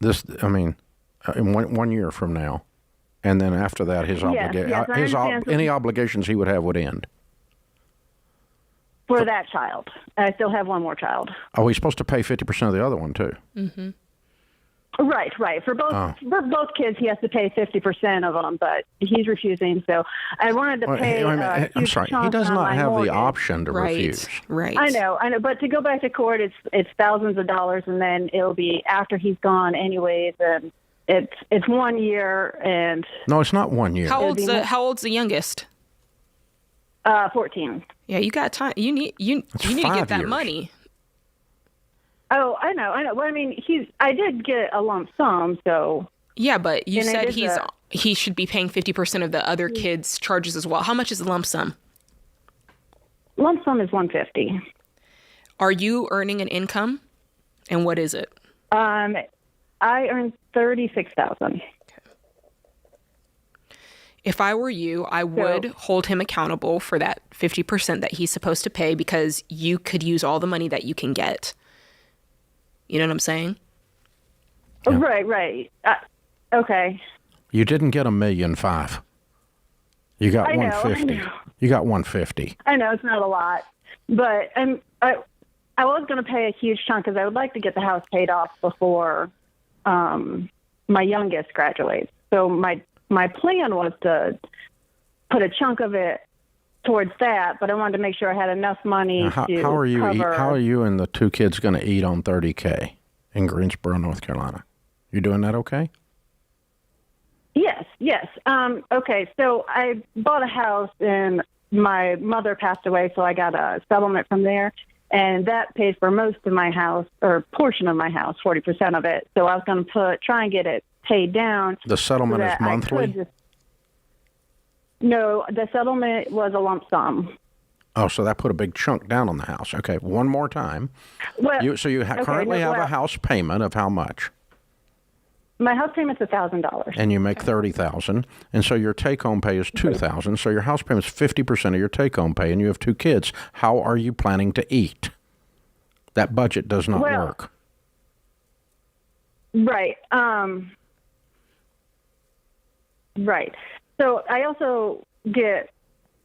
This, I mean, in 1 year from now, and then after that, any obligations he would have would end. For that child. I still have one more child. Oh, he's supposed to pay 50% of the other one, too. Mm-hmm. Right. For both kids, he has to pay 50% of them, but he's refusing. So I wanted to pay. I'm sorry. He does not have the option to refuse. Right. I know. But to go back to court, it's thousands of dollars, and then it'll be after he's gone, anyways. And it's 1 year, and no, it's not 1 year. How old's the youngest? 14. Yeah, you got time. You need to get that money. Oh, I know. Well, I mean, I did get a lump sum, so. Yeah, but you said he should be paying 50% of the other kids' charges as well. How much is the lump sum? Lump sum is $150. Are you earning an income, and what is it? I earn $36,000. If I were you, I would hold him accountable for that 50% that he's supposed to pay, because you could use all the money that you can get. You know what I'm saying? Yeah. Right. Okay. You didn't get $1.5 million. You got $150. You got $150. I know it's not a lot, but I was going to pay a huge chunk because I would like to get the house paid off before my youngest graduates. So my plan was to put a chunk of it towards that, but I wanted to make sure I had enough money to cover. How are you and the two kids going to eat on $30K in Greensboro, North Carolina? You doing that okay? Yes. Okay. So I bought a house and my mother passed away, so I got a settlement from there, and that paid for most of my house, or portion of my house, 40% of it. So I was going to try and get it paid down. The settlement is monthly? No, the settlement was a lump sum. Oh, so that put a big chunk down on the house. Okay, one more time. Well, You currently have a house payment of how much? My house payment's $1,000. And you make $30,000, and so your take-home pay is $2,000. So your house payment's 50% of your take-home pay, and you have 2 kids. How are you planning to eat? That budget does not work. Right. Right. So I also get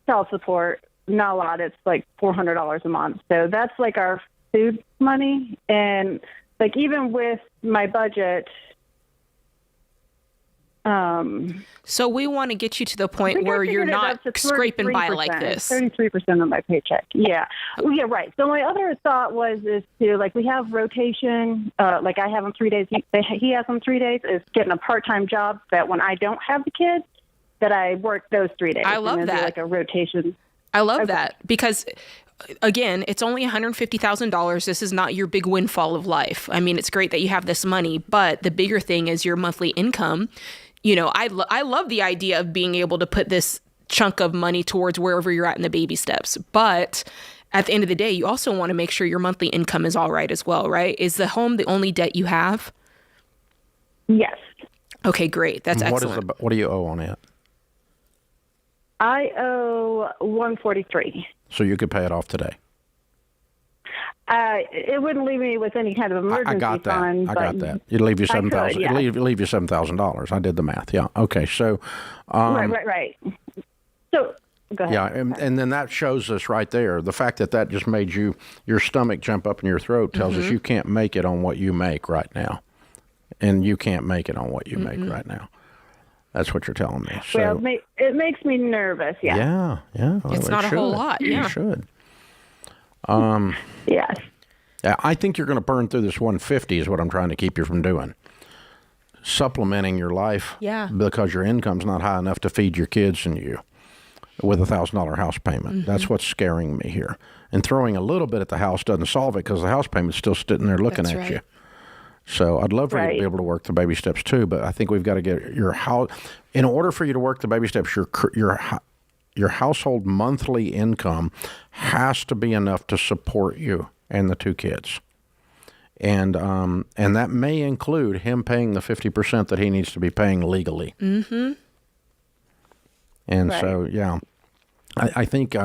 child support. Not a lot. It's like $400 a month. So that's like our food money, and like even with my budget. So we want to get you to the point where you're not scraping by like this. 33% of my paycheck. Yeah. Yeah, right. So my other thought is to, like, we have rotation. Like I have them 3 days. He has them 3 days. Is getting a part-time job that when I don't have the kids, that I work those 3 days. I love and that. Like a rotation. I love that because, again, it's only $150,000. This is not your big windfall of life. I mean, it's great that you have this money, but the bigger thing is your monthly income. You know, I love the idea of being able to put this chunk of money towards wherever you're at in the baby steps. But at the end of the day, you also want to make sure your monthly income is all right as well, right? Is the home the only debt you have? Yes. Okay, great. That's excellent. What do you owe on it? I owe $143. So you could pay it off today. It wouldn't leave me with any kind of emergency fund. I got that. It'd leave you $7,000. Yeah. It'd leave you $7,000. I did the math. Yeah. Okay. So. Right. So go ahead. Yeah, and then that shows us right there the fact that just made your stomach jump up in your throat tells us you can't make it on what you make right now, and you can't make it on what you make right now. That's what you're telling me. So, well, it makes me nervous. Yeah. Yeah. Well, it's not a whole lot. Yeah. You should. Yes. Yeah, I think you're going to burn through this 150 is what I'm trying to keep you from doing. Supplementing your life because your income's not high enough to feed your kids and you with a $1,000 house payment. That's what's scaring me here. And throwing a little bit at the house doesn't solve it because the house payment's still sitting there looking at you. So I'd love for you to be able to work the baby steps too, but I think we've got to get your house. In order for you to work the baby steps, your household monthly income has to be enough to support you and the 2 kids. And that may include him paying the 50% that he needs to be paying legally. Mm-hmm. And so, yeah, I think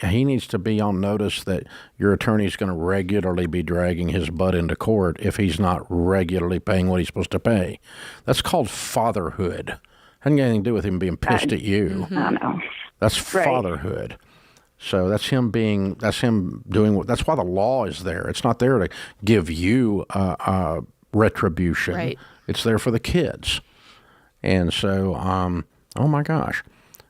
he needs to be on notice that your attorney's going to regularly be dragging his butt into court if he's not regularly paying what he's supposed to pay. That's called fatherhood. Hasn't got anything to do with him being pissed at you. I know. That's fatherhood. So that's him doing that's why the law is there. It's not there to give you retribution. Right. It's there for the kids. And so, oh my gosh.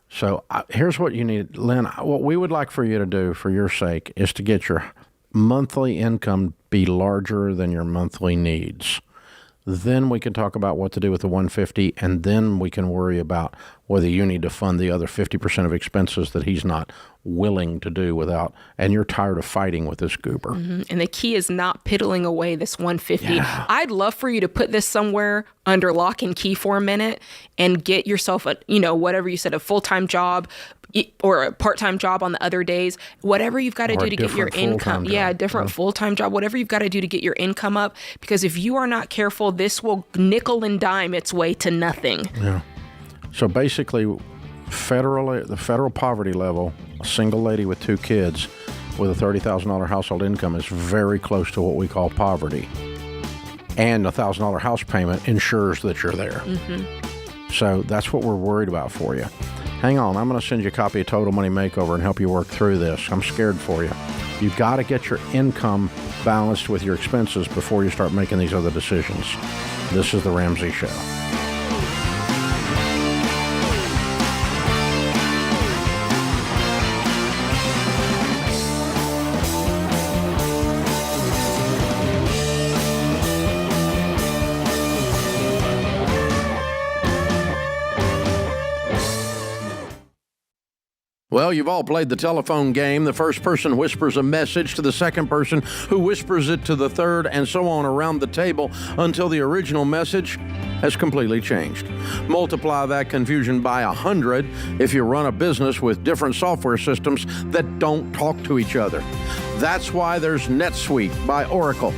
So here's what you need, Lynn. What we would like for you to do for your sake is to get your monthly income be larger than your monthly needs. Then we can talk about what to do with the 150, and then we can worry about whether you need to fund the other 50% of expenses that he's not willing to do without, and you're tired of fighting with this goober. And the key is not piddling away this 150. Yeah. I'd love for you to put this somewhere under lock and key for a minute and get yourself a, whatever you said, a full-time job or a part-time job on the other days, whatever you've got to do to get your income. Yeah, a different full-time job, whatever you've got to do to get your income up. Because if you are not careful, this will nickel and dime its way to nothing. Yeah. So basically, the federal poverty level, a single lady with 2 kids with a $30,000 household income is very close to what we call poverty. And a $1,000 house payment ensures that you're there. So that's what we're worried about for you. Hang on, I'm going to send you a copy of Total Money Makeover and help you work through this. I'm scared for you. You've got to get your income balanced with your expenses before you start making these other decisions. This is The Ramsey Show. Well, you've all played the telephone game. The first person whispers a message to the second person, who whispers it to the third, and so on around the table until the original message has completely changed. Multiply that confusion by 100 if you run a business with different software systems that don't talk to each other. That's why there's NetSuite by Oracle.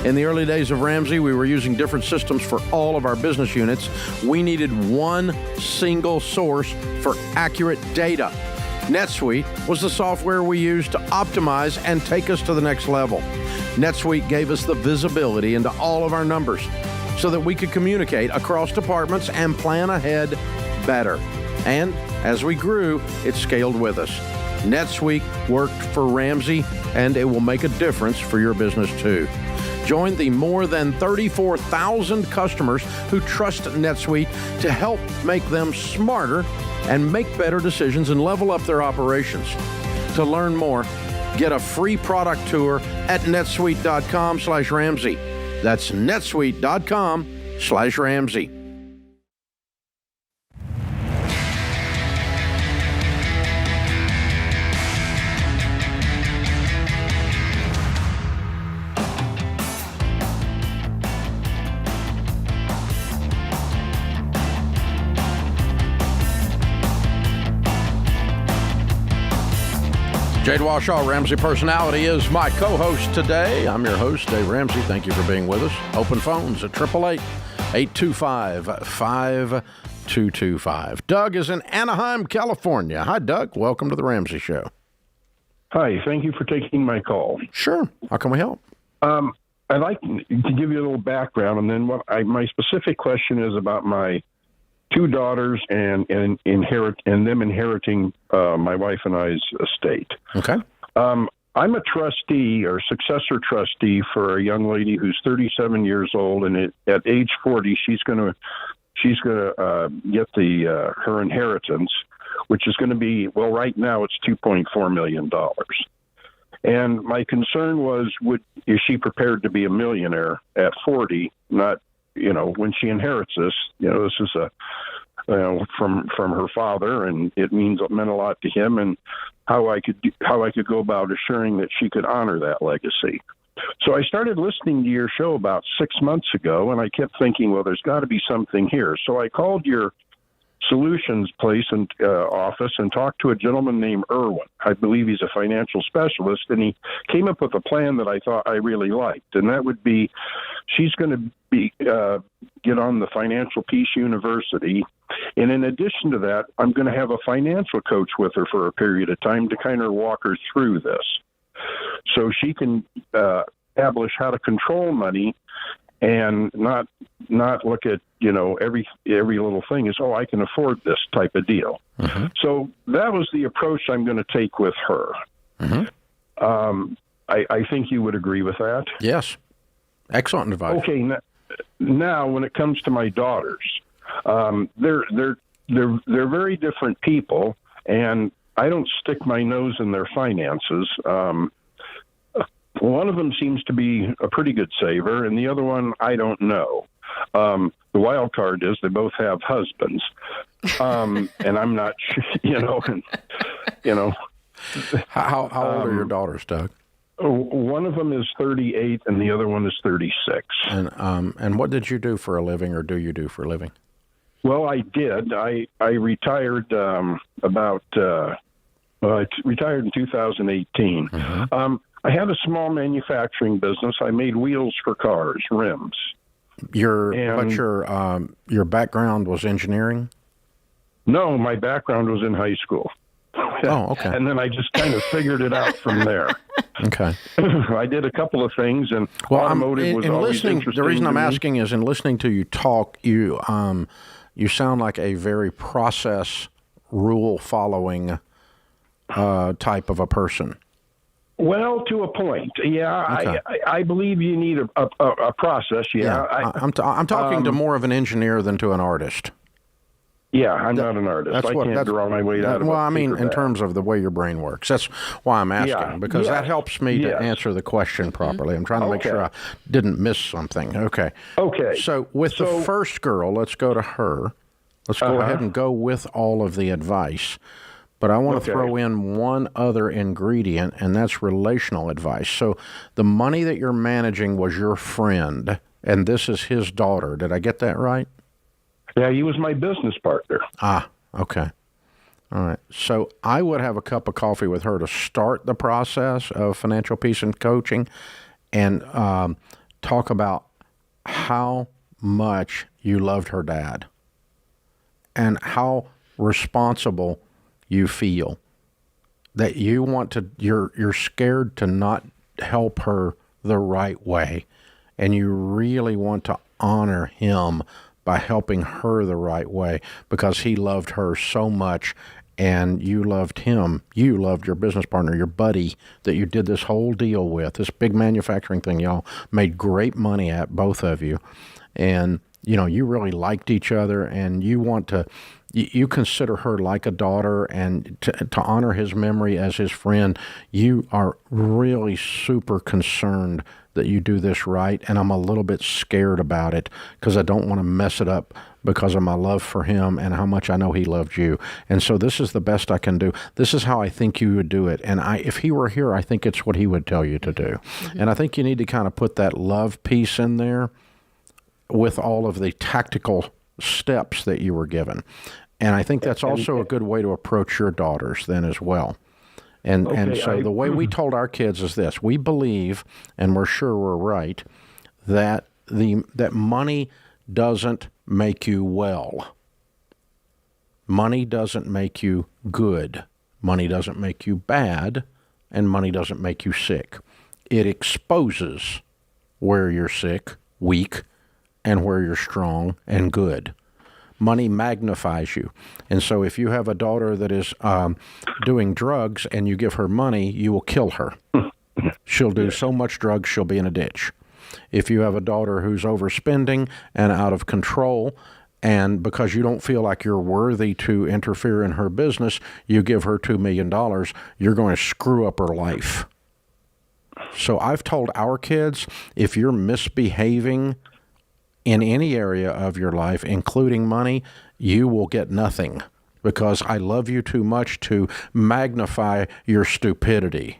In the early days of Ramsey, we were using different systems for all of our business units. We needed one single source for accurate data. NetSuite was the software we used to optimize and take us to the next level. NetSuite gave us the visibility into all of our numbers so that we could communicate across departments and plan ahead better. And as we grew, it scaled with us. NetSuite worked for Ramsey, and it will make a difference for your business too. Join the more than 34,000 customers who trust NetSuite to help make them smarter and make better decisions and level up their operations. To learn more, get a free product tour at netsuite.com/Ramsey. That's netsuite.com/Ramsey. Jade Walshaw, Ramsey Personality, is my co-host today. I'm your host, Dave Ramsey. Thank you for being with us. Open phones at 888-825-5225. Doug is in Anaheim, California. Hi, Doug. Welcome to the Ramsey Show. Hi. Thank you for taking my call. Sure. How can we help? I'd like to give you a little background, and then my specific question is about my two daughters and them inheriting my wife and I's estate. Okay. I'm a trustee or successor trustee for a young lady who's 37 years old, and at age 40, she's gonna get her inheritance, which is going to be, well, right now it's $2.4 million. And my concern was, is she prepared to be a millionaire at 40? Not, when she inherits this, this is from her father, and it meant a lot to him, and how I could go about assuring that she could honor that legacy. So I started listening to your show about 6 months ago, and I kept thinking, well, there's got to be something here. So I called your solutions place and office and talked to a gentleman named Irwin. I believe he's a financial specialist, and he came up with a plan that I thought I really liked, and that would be, she's going to get on the Financial Peace University, and in addition to that, I'm going to have a financial coach with her for a period of time to kind of walk her through this, so she can establish how to control money and not look at every little thing is, I can afford this type of deal. Mm-hmm. So that was the approach I'm going to take with her. Mm-hmm. I think you would agree with that. Yes, excellent advice. Okay, now when it comes to my daughters, they're very different people, and I don't stick my nose in their finances. One of them seems to be a pretty good saver, and the other one, I don't know. The wild card is they both have husbands, and I'm not sure, How old are your daughters, Doug? One of them is 38, and the other one is 36. And what did you do for a living, or do you do for a living? Well, I did. I retired I retired in 2018. Mm-hmm. I had a small manufacturing business. I made wheels for cars, rims. Your background was engineering? No, my background was in high school. Oh, okay. And then I just kind of figured it out from there. Okay. I did a couple of things, and automotive was always interesting. The reason I'm me. asking is, in listening to you talk, you sound like a very process, rule-following type of a person. Well, to a point, yeah. Okay. I believe you need a process. Yeah, I'm talking to more of an engineer than to an artist. Yeah, I'm not an artist. I can't draw my way out of it. Well, I mean, in terms of the way your brain works. That's why I'm asking, because that helps me to answer the question properly. I'm trying to make sure I didn't miss something. Okay. So with the first girl, let's go to her. Let's go ahead and go with all of the advice. But I want to throw in one other ingredient, and that's relational advice. So the money that you're managing was your friend, and this is his daughter. Did I get that right? Yeah, he was my business partner. Ah, okay. All right. So I would have a cup of coffee with her to start the process of financial peace and coaching, and talk about how much you loved her dad and how responsible you feel, that you want to, you're scared to not help her the right way, and you really want to honor him by helping her the right way because he loved her so much and you loved him. You loved your business partner, your buddy that you did this whole deal with, this big manufacturing thing y'all made great money at, both of you. And, you know, you really liked each other, and you want to, you consider her like a daughter, and to honor his memory as his friend, you are really super concerned that you do this right. And I'm a little bit scared about it because I don't want to mess it up because of my love for him and how much I know he loved you. And so this is the best I can do. This is how I think you would do it. And if he were here, I think it's what he would tell you to do. Mm-hmm. And I think you need to kind of put that love piece in there with all of the tactical steps that you were given. And I think that's also a good way to approach your daughters then as well. And so the way we told our kids is this: we believe, and we're sure we're right, that that money doesn't make you well. Money doesn't make you good. Money doesn't make you bad, and money doesn't make you sick. It exposes where you're sick, weak, and where you're strong and good. Money magnifies you. And so if you have a daughter that is doing drugs and you give her money, you will kill her. She'll do so much drugs, she'll be in a ditch. If you have a daughter who's overspending and out of control, and because you don't feel like you're worthy to interfere in her business, you give her $2 million, you're going to screw up her life. So I've told our kids, if you're misbehaving in any area of your life, including money, you will get nothing because I love you too much to magnify your stupidity.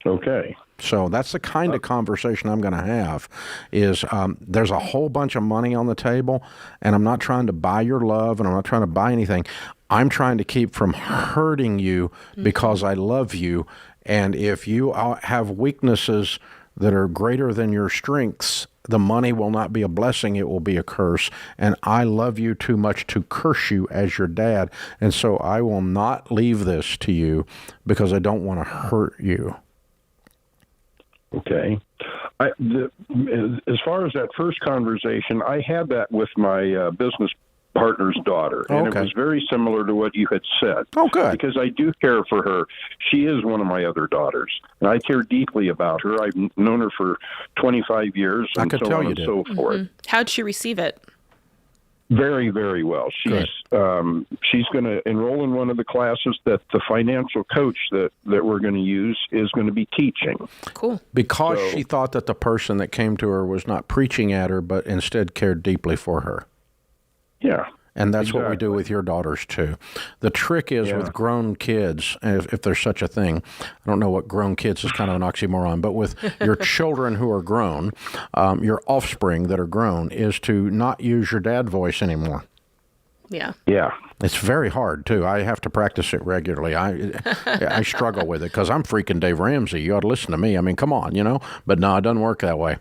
Okay. So that's the kind of conversation I'm going to have is there's a whole bunch of money on the table, and I'm not trying to buy your love, and I'm not trying to buy anything. I'm trying to keep from hurting you because I love you. And if you have weaknesses that are greater than your strengths, the money will not be a blessing, it will be a curse. And I love you too much to curse you as your dad. And so I will not leave this to you because I don't want to hurt you. Okay. As far as that first conversation, I had that with my business partner's daughter, and it was very similar to what you had said. Oh, good. Because I do care for her. She is one of my other daughters, and I care deeply about her. I've known her for 25 years, and so on and so forth. How'd she receive it? Very, very well. She's going to enroll in one of the classes that the financial coach that we're going to use is going to be teaching. Cool. Because she thought that the person that came to her was not preaching at her, but instead cared deeply for her. Yeah. And that's what we do with your daughters, too. The trick is with grown kids, if there's such a thing. I don't know what grown kids is, kind of an oxymoron, but with your children who are grown, your offspring that are grown, is to not use your dad voice anymore. Yeah. Yeah. It's very hard, too. I have to practice it regularly. I struggle with it because I'm freaking Dave Ramsey. You ought to listen to me. I mean, come on, you know? But no, it doesn't work that way.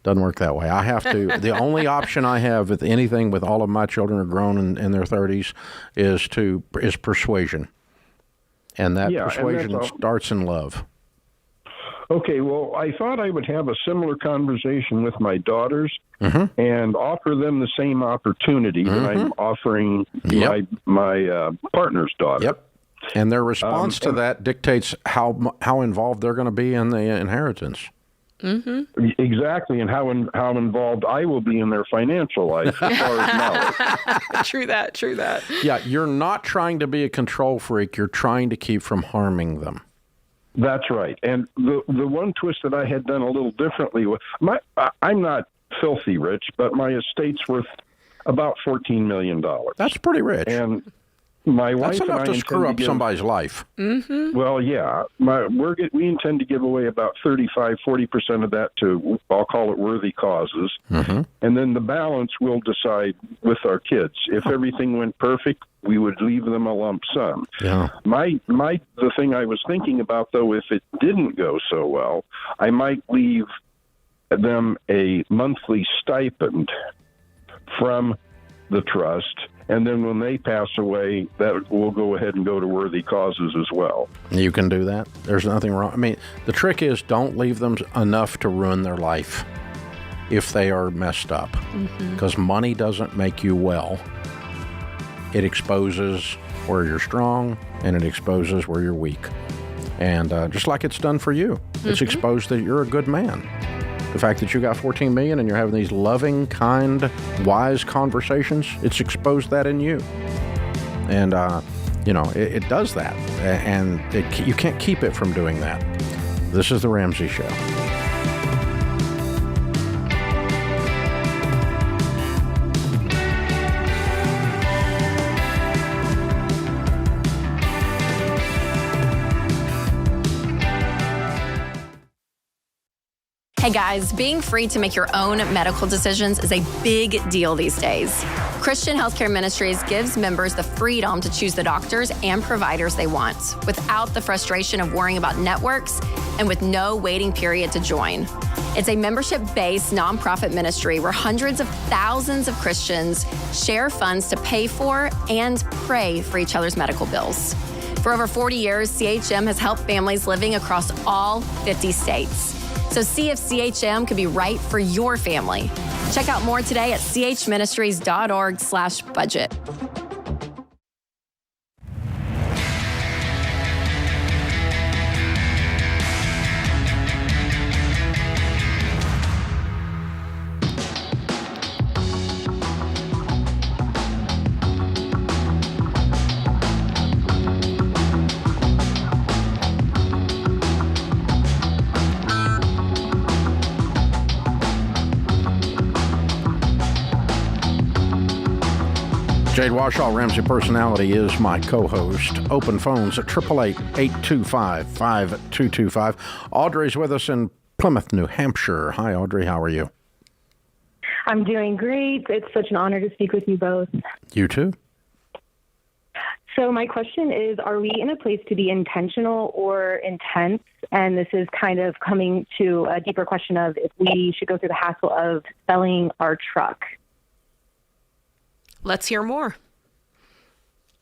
Doesn't work that way. I have to, the only option I have with anything with all of my children are grown in their 30s is persuasion. And that persuasion starts in love. Okay, well, I thought I would have a similar conversation with my daughters and offer them the same opportunity that I'm offering my partner's daughter. Yep. And their response to that dictates how involved they're going to be in the inheritance. Mm-hmm. Exactly, and how involved I will be in their financial life as far as knowledge. True that. Yeah, you're not trying to be a control freak. You're trying to keep from harming them. That's right. And the one twist that I had done a little differently I'm not filthy rich, but my estate's worth About $14 million. That's pretty rich. And my wife That's enough and I to screw up give, somebody's life. Mm-hmm. Well, yeah. We intend to give away about 40% of that to, I'll call it worthy causes. Mm-hmm. And then the balance we'll decide with our kids. If everything went perfect, we would leave them a lump sum. Yeah. The thing I was thinking about, though, if it didn't go so well, I might leave them a monthly stipend from the trust, and then when they pass away, that will go ahead and go to worthy causes as well. You can do that. There's nothing wrong. I mean, the trick is don't leave them enough to ruin their life if they are messed up, because money doesn't make you well. It exposes where you're strong, and it exposes where you're weak. And just like it's done for you, it's exposed that you're a good man. The fact that you got $14 million and you're having these loving, kind, wise conversations, it's exposed that in you. And, it does that. And you can't keep it from doing that. This is The Ramsey Show. Hey guys, being free to make your own medical decisions is a big deal these days. Christian Healthcare Ministries gives members the freedom to choose the doctors and providers they want without the frustration of worrying about networks and with no waiting period to join. It's a membership-based nonprofit ministry where hundreds of thousands of Christians share funds to pay for and pray for each other's medical bills. For over 40 years, CHM has helped families living across all 50 states. So see if CHM could be right for your family. Check out more today at chministries.org/budget. Jade Washaw, Ramsey Personality, is my co-host. Open phones at 888-825-5225. Audrey's with us in Plymouth, New Hampshire. Hi, Audrey. How are you? I'm doing great. It's such an honor to speak with you both. You too. So my question is, are we in a place to be intentional or intense? And this is kind of coming to a deeper question of if we should go through the hassle of selling our truck. Let's hear more.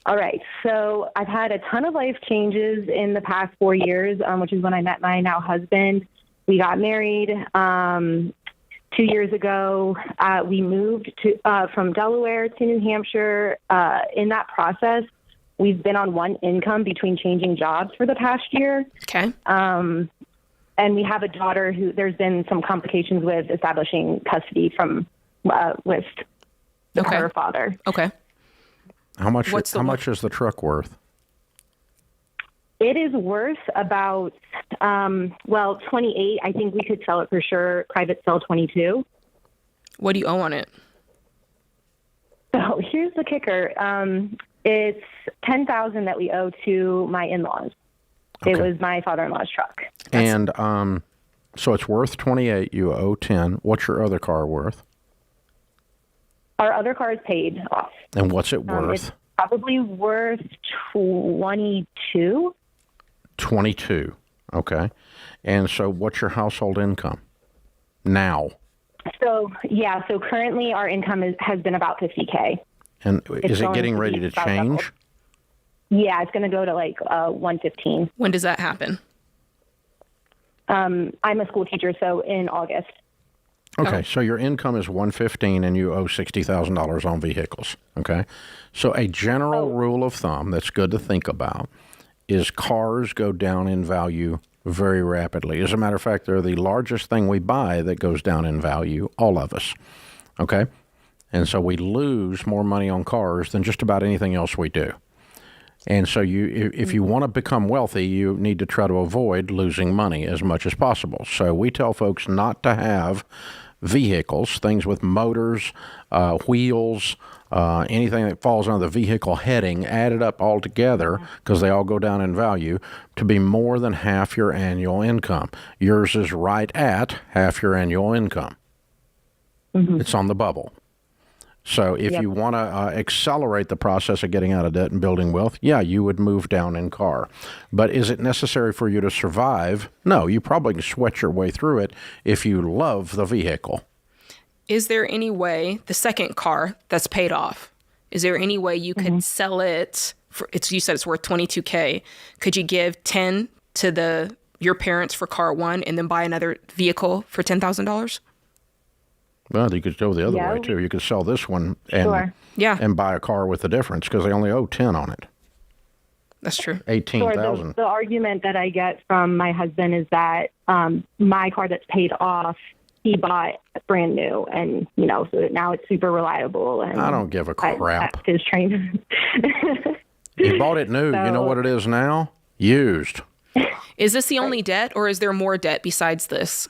All right. So I've had a ton of life changes in the past 4 years, which is when I met my now husband. We got married 2 years ago. We moved from Delaware to New Hampshire. In that process, we've been on one income between changing jobs for the past year. Okay. And we have a daughter who there's been some complications with establishing custody with her father. Okay. How much is the truck worth? It is worth about, 28. I think we could sell it for sure. Private sell 22. What do you owe on it? So here's the kicker. It's $10,000 that we owe to my in-laws. Okay. It was my father-in-law's truck. And so it's worth 28. You owe 10. What's your other car worth? Our other car is paid off. And what's it worth? It's probably worth 22. 22. Okay. And so what's your household income now? So currently our income has been about $50K. And is it getting ready to change? Yeah, it's going to go to like 115. When does that happen? I'm a school teacher, so in August. Okay, so your income is $115 and you owe $60,000 on vehicles, okay? So a general rule of thumb that's good to think about is cars go down in value very rapidly. As a matter of fact, they're the largest thing we buy that goes down in value, all of us, okay? And so we lose more money on cars than just about anything else we do. And so if you want to become wealthy, you need to try to avoid losing money as much as possible. So we tell folks not to have vehicles, things with motors, wheels, anything that falls under the vehicle heading, added up all together, because they all go down in value, to be more than half your annual income. Yours is right at half your annual income. It's on the bubble. So if you want to accelerate the process of getting out of debt and building wealth, yeah, you would move down in car. But is it necessary for you to survive? No, you probably can sweat your way through it if you love the vehicle. Is there any way, the second car that's paid off, is there any way you could sell it? You said it's worth $22K. Could you give 10 to your parents for car one and then buy another vehicle for $10,000? Well, you could go the other way, too. You could sell this one and buy a car with the difference, because they only owe 10 on it. That's true. 18,000. The argument that I get from my husband is that my car that's paid off, he bought brand new, and so now it's super reliable. And I don't give a crap. His train. He bought it new. You know what it is now? Used. Is this the only debt, or is there more debt besides this?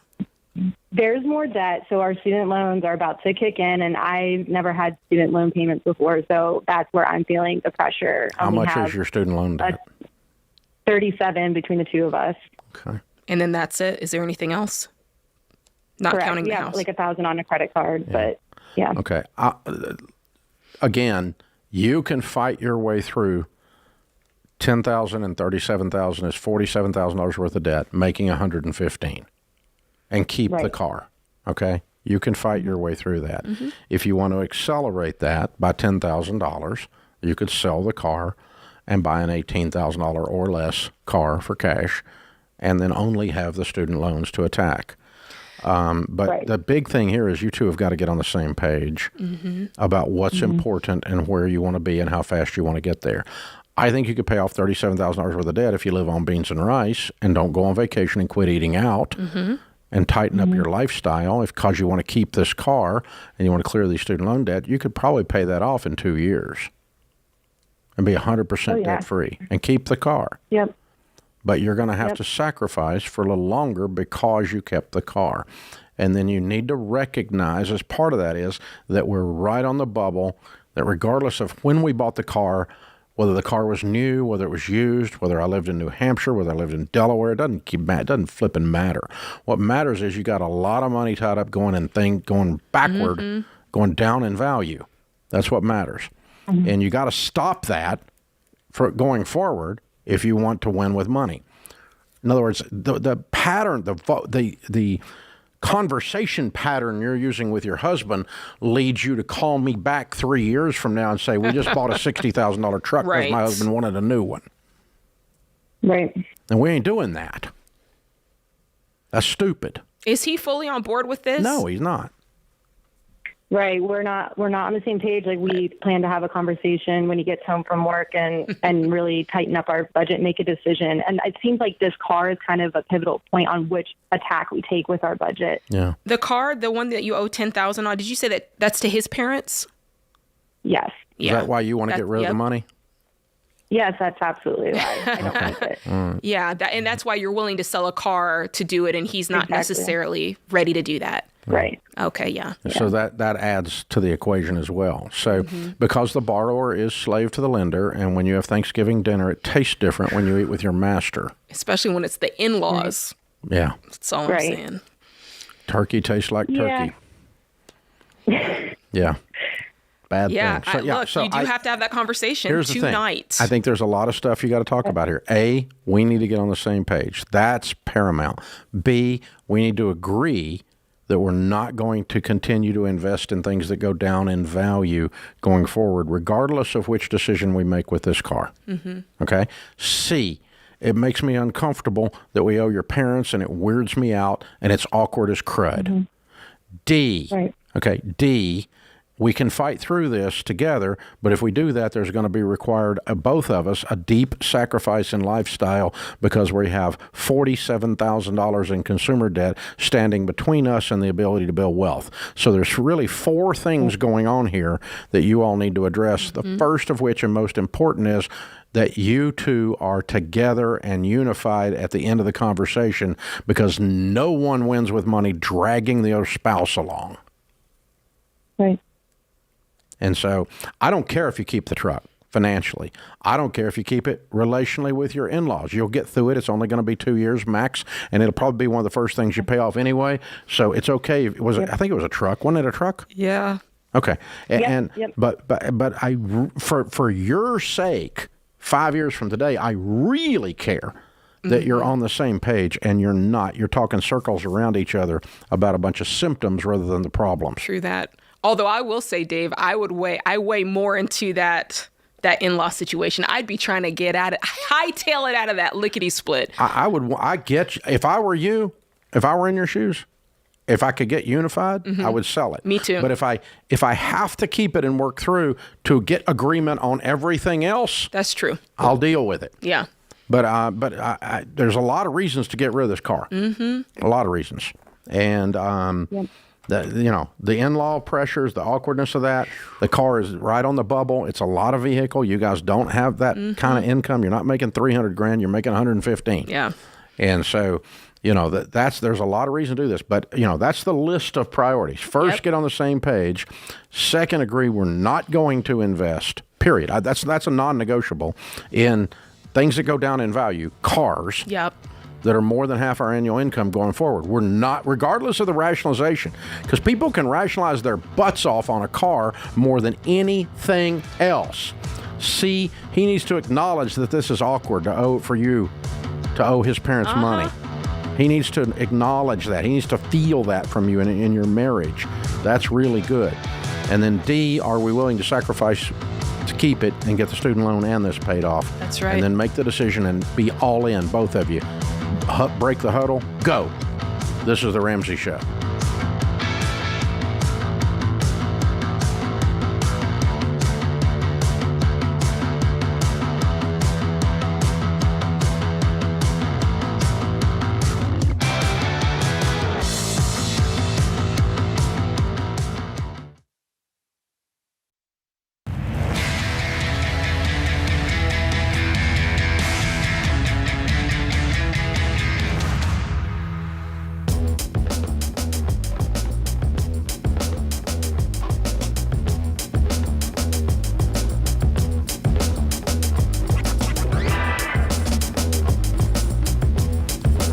There's more debt, so our student loans are about to kick in, and I've never had student loan payments before, so that's where I'm feeling the pressure. How much is your student loan debt? 37 between the two of us. Okay. And then that's it? Is there anything else? Not Correct. counting the house? Like $1,000 on a credit card, but yeah. Okay. Again, you can fight your way through $10,000 and $37,000 is $47,000 worth of debt, making $115,000. And keep the car, okay? You can fight your way through that. If you want to accelerate that by $10,000, you could sell the car and buy an $18,000 or less car for cash, and then only have the student loans to attack. But the big thing here is you two have got to get on the same page about what's important and where you want to be and how fast you want to get there. I think you could pay off $37,000 worth of debt if you live on beans and rice and don't go on vacation and quit eating out. And tighten up your lifestyle. Because you want to keep this car and you want to clear the student loan debt, you could probably pay that off in 2 years and be 100% debt-free and keep the car. Yep. But you're going to have to sacrifice for a little longer because you kept the car. And then you need to recognize, as part of that is, that we're right on the bubble, that regardless of when we bought the car, whether the car was new, whether it was used, whether I lived in New Hampshire, whether I lived in Delaware, it doesn't flipping matter. What matters is you got a lot of money tied up going backward, going down in value. That's what matters. And you got to stop that for going forward if you want to win with money. In other words, the pattern, the conversation pattern you're using with your husband leads you to call me back 3 years from now and say, we just bought a $60,000 truck because my husband wanted a new one. Right. And we ain't doing that. That's stupid. Is he fully on board with this? No, he's not. Right. We're not on the same page. Like, we plan to have a conversation when he gets home from work and really tighten up our budget and make a decision. And it seems like this car is kind of a pivotal point on which attack we take with our budget. Yeah. The car, the one that you owe $10,000 on, did you say that's to his parents? Yes. Is that why you want to get rid of the money? Yes, that's absolutely why. I don't like it. Yeah, and that's why you're willing to sell a car to do it, and he's not necessarily ready to do that. Right. Okay, yeah. So that adds to the equation as well. So because the borrower is slave to the lender, and when you have Thanksgiving dinner, it tastes different when you eat with your master. Especially when it's the in-laws. Yeah. That's all I'm saying. Turkey tastes like turkey. Yeah. Bad thing. So, you do have to have that conversation tonight. I think there's a lot of stuff you got to talk about here. A, we need to get on the same page. That's paramount. B, we need to agree that we're not going to continue to invest in things that go down in value going forward, regardless of which decision we make with this car. Okay? C, it makes me uncomfortable that we owe your parents, and it weirds me out, and it's awkward as crud. D, D, we can fight through this together, but if we do that, there's going to be required, both of us, a deep sacrifice in lifestyle because we have $47,000 in consumer debt standing between us and the ability to build wealth. So there's really 4 things going on here that you all need to address. The first of which, and most important, is that you two are together and unified at the end of the conversation, because no one wins with money dragging the other spouse along. Right. And so I don't care if you keep the truck financially. I don't care if you keep it relationally with your in-laws. You'll get through it. It's only going to be 2 years max, and it'll probably be one of the first things you pay off anyway. So it's okay. I think it was a truck. Wasn't it a truck? Yeah. Okay. And Yep. but for your sake, 5 years from today, I really care that you're on the same page and you're not. You're talking circles around each other about a bunch of symptoms rather than the problems. True that. Although I will say, Dave, I weigh more into that in-law situation. I'd be trying to get at it, hightail it out of that lickety split. I get you. If I were you, if I were in your shoes, if I could get unified, I would sell it. Me too. But if I have to keep it and work through to get agreement on everything else, That's true. I'll deal with it. Yeah. But there's a lot of reasons to get rid of this car. A lot of reasons. And the in-law pressures, the awkwardness of that, the car is right on the bubble. It's a lot of vehicle. You guys don't have that kind of income. You're not making $300,000. You're making $115,000. Yeah. And so, there's a lot of reason to do this. But, that's the list of priorities. First, get on the same page. Second, agree we're not going to invest, period. That's a non-negotiable in things that go down in value, cars. Yep. That are more than half our annual income going forward. We're not, regardless of the rationalization, because people can rationalize their butts off on a car more than anything else. See, he needs to acknowledge that this is awkward to owe his parents money. He needs to acknowledge that. He needs to feel that from you in your marriage. That's really good. And then D, are we willing to sacrifice to keep it and get the student loan and this paid off? That's right. And then make the decision and be all in, both of you. Break the huddle, go. This is The Ramsey Show.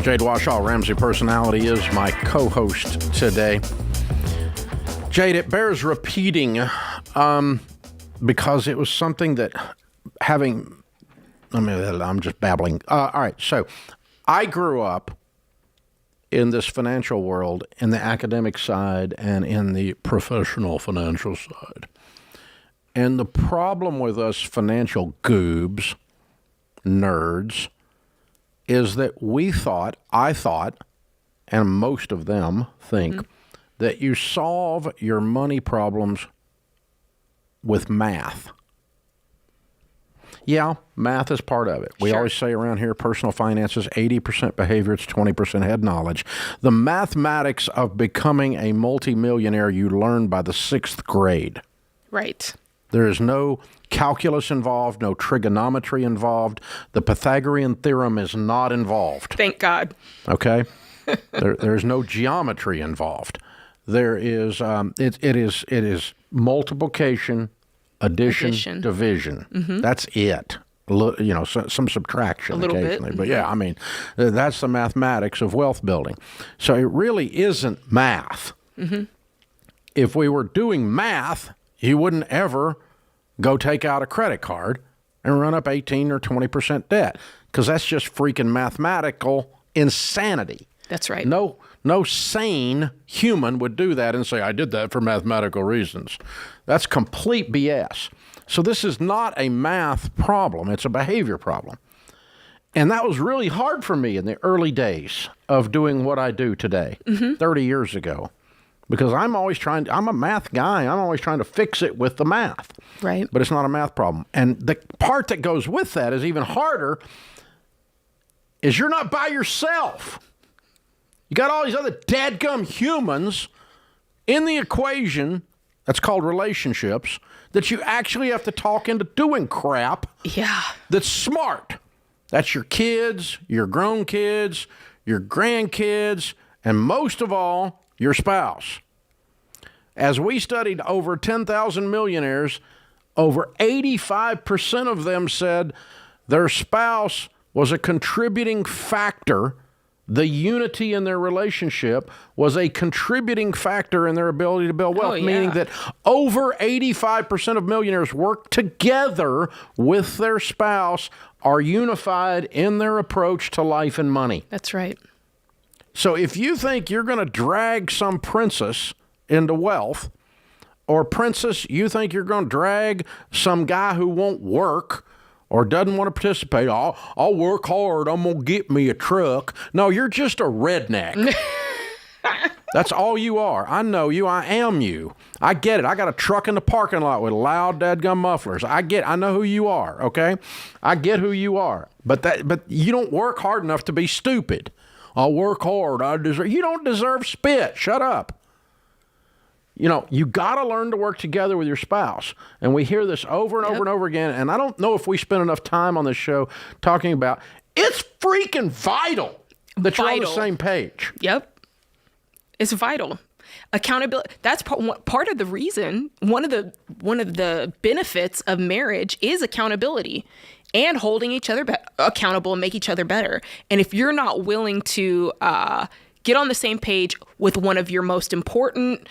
Jade Washaw, Ramsey Personality, is my co-host today. Jade, it bears repeating because it was something that I'm just babbling. All right, so I grew up in this financial world, in the academic side and in the professional financial side. And the problem with us financial goobs, nerds, is that I thought, and most of them think, that you solve your money problems with math. Yeah, math is part of it. We always say around here, personal finance is 80% behavior, it's 20% head knowledge. The mathematics of becoming a multimillionaire you learn by the 6th grade. Right. There is no calculus involved, no trigonometry involved. The Pythagorean theorem is not involved. Thank God. Okay? There's no geometry involved. There is, it is multiplication, addition. Division. That's it. Some subtraction occasionally. But yeah, I mean, that's the mathematics of wealth building. So it really isn't math. If we were doing math, you wouldn't ever go take out a credit card and run up 18 or 20% debt, because that's just freaking mathematical insanity. That's right. No sane human would do that and say, I did that for mathematical reasons. That's complete BS. So this is not a math problem. It's a behavior problem. And that was really hard for me in the early days of doing what I do today, 30 years ago. Because I'm a math guy. I'm always trying to fix it with the math. Right. But it's not a math problem. And the part that goes with that is even harder, is you're not by yourself. You got all these other dadgum humans in the equation That's called relationships, that you actually have to talk into doing crap. Yeah. That's smart. That's your kids, your grown kids, your grandkids, and most of all, your spouse. As we studied over 10,000 millionaires, over 85% of them said their spouse was a contributing factor. The unity in their relationship was a contributing factor in their ability to build wealth, meaning that over 85% of millionaires work together with their spouse, are unified in their approach to life and money. That's right. So if you think you're going to drag some princess into wealth, or princess, you think you're going to drag some guy who won't work or doesn't want to participate, I'll work hard, I'm going to get me a truck. No, you're just a redneck. That's all you are. I know you. I am you. I get it. I got a truck in the parking lot with loud dadgum mufflers. I know who you are, okay? I get who you are. But you don't work hard enough to be stupid. I'll work hard. You don't deserve spit. Shut up. You know, you got to learn to work together with your spouse. And we hear this over and over and over again. And I don't know if we spend enough time on this show talking about it's freaking vital that you're on the same page. Yep. It's vital. Accountability. That's part of the reason. One of the benefits of marriage is accountability and holding each other accountable and make each other better. And if you're not willing to get on the same page with one of your most important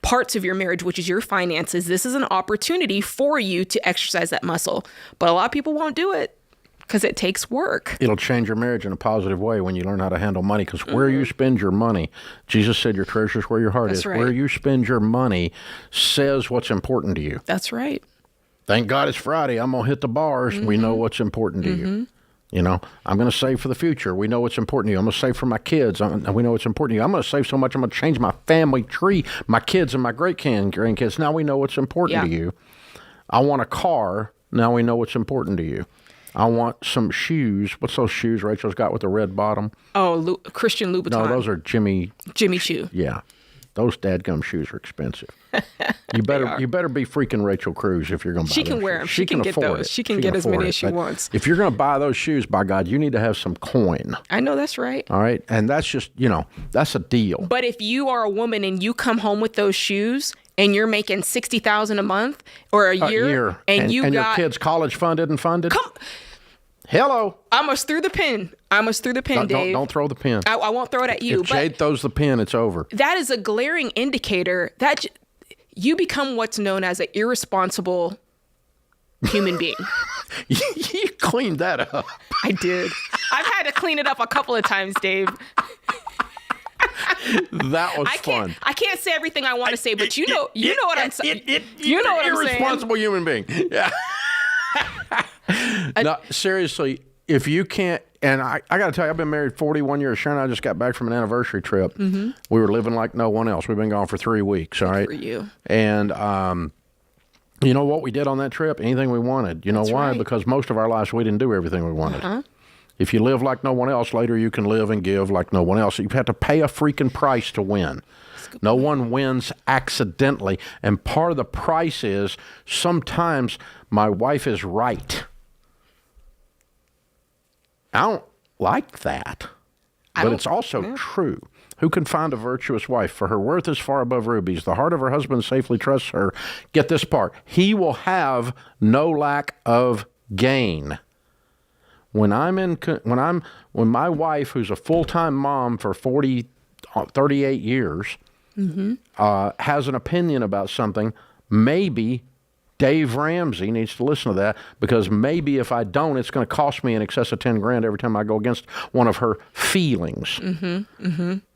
parts of your marriage, which is your finances, this is an opportunity for you to exercise that muscle. But a lot of people won't do it because it takes work. It'll change your marriage in a positive way when you learn how to handle money, because where you spend your money, Jesus said your treasure's where your heart is. Right. Where you spend your money says what's important to you. That's right. Thank God it's Friday. I'm going to hit the bars. We know what's important to you. You know, I'm going to save for the future. We know what's important to you. I'm going to save for my kids. We know what's important to you. I'm going to save so much, I'm going to change my family tree, my kids and my grandkids. Now we know what's important to you. I want a car. Now we know what's important to you. I want some shoes. What's those shoes Rachel's got with the red bottom? Oh, Christian Louboutin. No, those are Jimmy Choo. Yeah. Those dadgum shoes are expensive. You better be freaking Rachel Cruz if you're going to buy She can those wear shoes. them. She can get those. She can get as many as she wants. If you're going to buy those shoes, by God, you need to have some coin. I know that's right. All right? And that's just, that's a deal. But if you are a woman and you come home with those shoes and you're making $60,000 a month or a year and your kid's college funded and funded? Hello. I almost threw the pen. Dave. Don't throw the pen. I won't throw it at you. If Jade throws the pen, it's over. That is a glaring indicator that you become what's known as an irresponsible human being. You cleaned that up. I did. I've had to clean it up a couple of times, Dave. That was fun. I can't say everything I want to say, but you know what I'm saying. You know what I'm saying. Irresponsible human being. Yeah. No, seriously, if you can't, and I got to tell you, I've been married 41 years. Sharon and I just got back from an anniversary trip. We were living like no one else. We've been gone for 3 weeks, all right? Good for you. And you know what we did on that trip? Anything we wanted. You know why? Right. Because most of our lives, we didn't do everything we wanted. If you live like no one else, later you can live and give like no one else. You have to pay a freaking price to win. No one wins accidentally. And part of the price is sometimes my wife is right. I don't like that, but it's also true. Who can find a virtuous wife? For her worth is far above rubies. The heart of her husband safely trusts her. Get this part. He will have no lack of gain. When my wife, who's a full-time mom for 38 years, has an opinion about something, maybe Dave Ramsey needs to listen to that, because maybe if I don't, it's going to cost me in excess of $10,000 every time I go against one of her feelings. Now,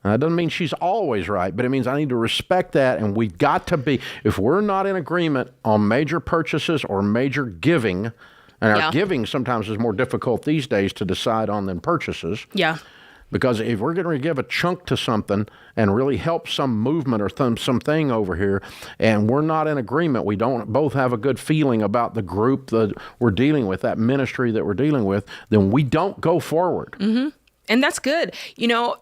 that doesn't mean she's always right, but it means I need to respect that, and we've got to be, if we're not in agreement on major purchases or major giving, and our giving sometimes is more difficult these days to decide on than purchases. Yeah. Because if we're going to give a chunk to something and really help some movement or something over here, and we're not in agreement, we don't both have a good feeling about the group that we're dealing with, that ministry that we're dealing with, then we don't go forward. And that's good.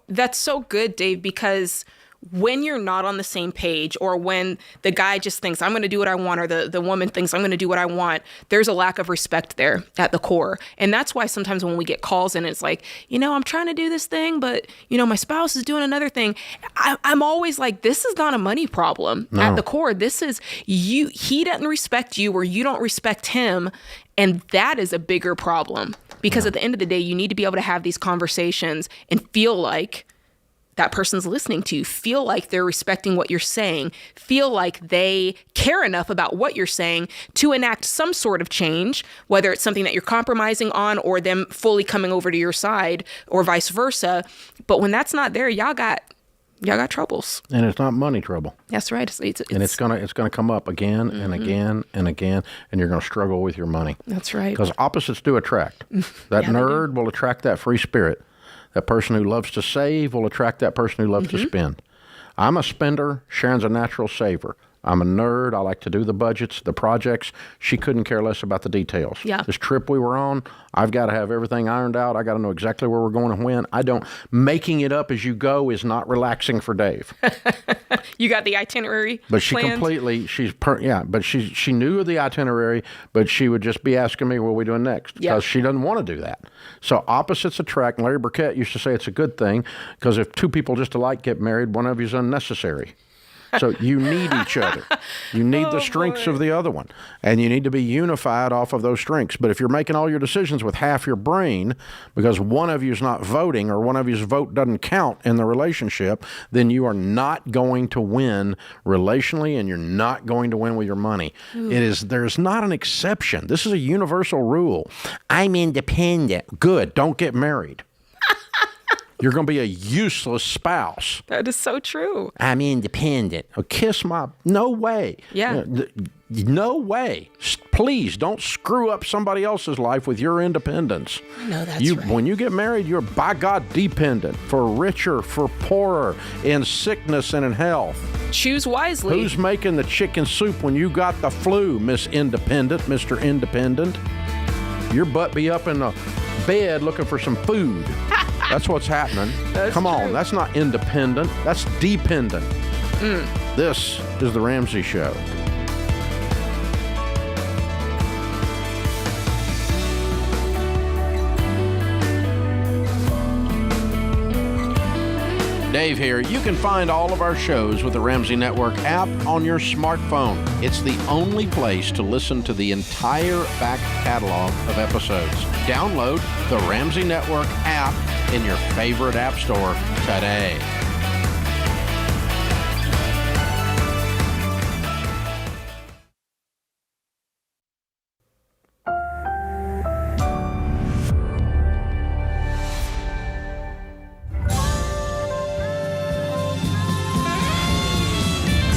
That's so good, Dave, because when you're not on the same page, or when the guy just thinks I'm going to do what I want, or the woman thinks I'm going to do what I want, there's a lack of respect there at the core. And that's why sometimes when we get calls and it's like, I'm trying to do this thing, but my spouse is doing another thing. I'm always like, this is not a money problem. No. At the core. This is you. He doesn't respect you, or you don't respect him. And that is a bigger problem, because at the end of the day, you need to be able to have these conversations and feel like that person's listening to you, feel like they're respecting what you're saying, feel like they care enough about what you're saying to enact some sort of change, whether it's something that you're compromising on or them fully coming over to your side or vice versa. But when that's not there, y'all got troubles. And it's not money trouble. That's right. It's gonna come up again and again and again, and you're gonna struggle with your money. That's right. Because opposites do attract. That nerd will attract that free spirit. That person who loves to save will attract that person who loves to spend. I'm a spender. Sharon's a natural saver. I'm a nerd. I like to do the budgets, the projects. She couldn't care less about the details. Yeah. This trip we were on, I've got to have everything ironed out. I got to know exactly where we're going and when. Making it up as you go is not relaxing for Dave. You got the itinerary But she planned? But she knew the itinerary, but she would just be asking me, what are we doing next? Because she doesn't want to do that. So opposites attract. And Larry Burkett used to say it's a good thing, because if two people just alike get married, one of you is unnecessary. So you need each other. You need the strengths of the other one. And you need to be unified off of those strengths. But if you're making all your decisions with half your brain because one of you is not voting or one of you's vote doesn't count in the relationship, then you are not going to win relationally, and you're not going to win with your money. There's not an exception. This is a universal rule. I'm independent. Good. Don't get married. You're going to be a useless spouse. That is so true. I'm independent. No way. Yeah. No way. Please don't screw up somebody else's life with your independence. I know that's right. When you get married, you're by God dependent, for richer, for poorer, in sickness and in health. Choose wisely. Who's making the chicken soup when you got the flu, Miss Independent, Mr. Independent? Your butt be up in the bed looking for some food. That's what's happening. Come on, that's not independent. That's dependent. This is The Ramsey Show. Dave here. You can find all of our shows with the Ramsey Network app on your smartphone. It's the only place to listen to the entire back catalog of episodes. Download the Ramsey Network app in your favorite app store today.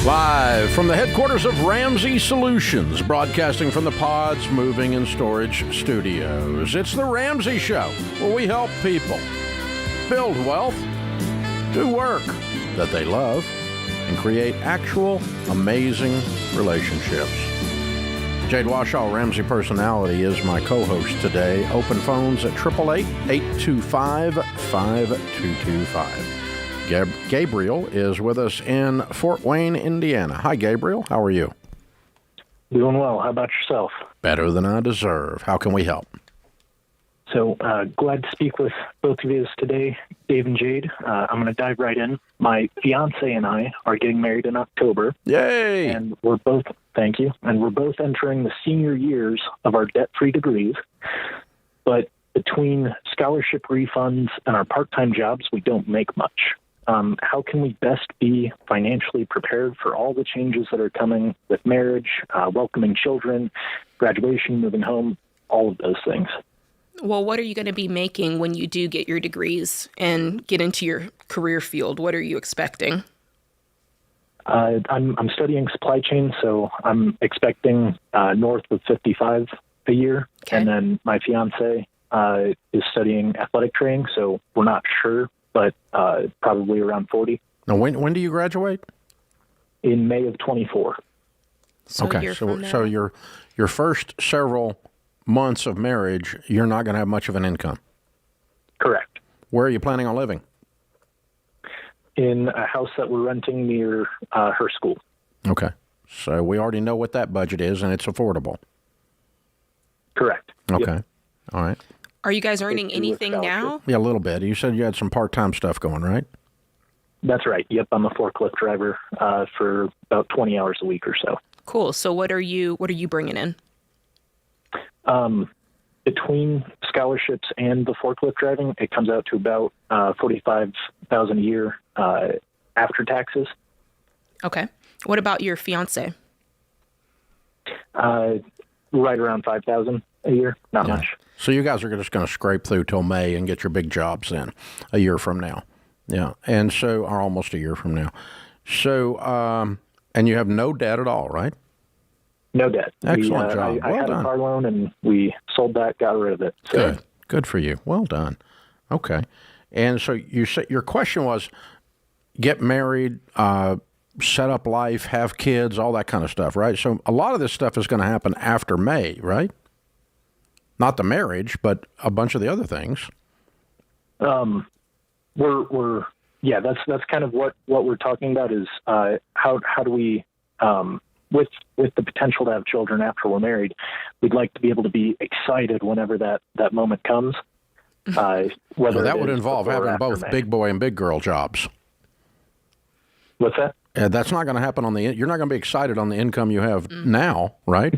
Live from the headquarters of Ramsey Solutions, broadcasting from the Pods Moving and Storage Studios. It's The Ramsey Show, where we help people build wealth, do work that they love, and create actual amazing relationships. Jade Washaw, Ramsey Personality, is my co-host today. Open phones at 888-825-5225. Gabriel is with us in Fort Wayne, Indiana. Hi, Gabriel. How are you? Doing well. How about yourself? Better than I deserve. How can we help? So glad to speak with both of you today, Dave and Jade. I'm going to dive right in. My fiance and I are getting married in October. Yay! And we're both, thank you, and we're both entering the senior years of our debt-free degrees. But between scholarship refunds and our part-time jobs, we don't make much. How can we best be financially prepared for all the changes that are coming with marriage, welcoming children, graduation, moving home, all of those things? Well, what are you going to be making when you do get your degrees and get into your career field? What are you expecting? I'm studying supply chain, so I'm expecting north of 55 a year. Okay. And then my fiance is studying athletic training, so we're not sure, but probably around 40. Now, when do you graduate? In May of 24. Okay, so your first several months of marriage, you're not going to have much of an income. Correct. Where are you planning on living? in a house that we're renting near her school. Okay. So we already know what that budget is, and it's affordable. Correct. Okay. Yep. All right. Are you guys earning anything now? Yeah, a little bit. You said you had some part-time stuff going, right? That's right. Yep, I'm a forklift driver for about 20 hours a week or so. Cool. So what are you bringing in? Between scholarships and the forklift driving, it comes out to about $45,000 a year after taxes. Okay. What about your fiance? Right around $5,000 a year. Not much. So you guys are just going to scrape through till May and get your big jobs in a year from now. Yeah. And so, or almost a year from now. So, and you have no debt at all, right? No debt. Excellent job. I had done. a car loan, and we sold that, got rid of it. So. Good. Good for you. Well done. Okay. And so you said your question was get married, set up life, have kids, all that kind of stuff, right? So a lot of this stuff is going to happen after May, right? Not the marriage, but a bunch of the other things. That's kind of what we're talking about is how do we with the potential to have children after we're married, we'd like to be able to be excited whenever that moment comes. Whether that would involve having both May. big boy and big girl jobs. What's that? That's not going to happen you're not going to be excited on the income you have now, right?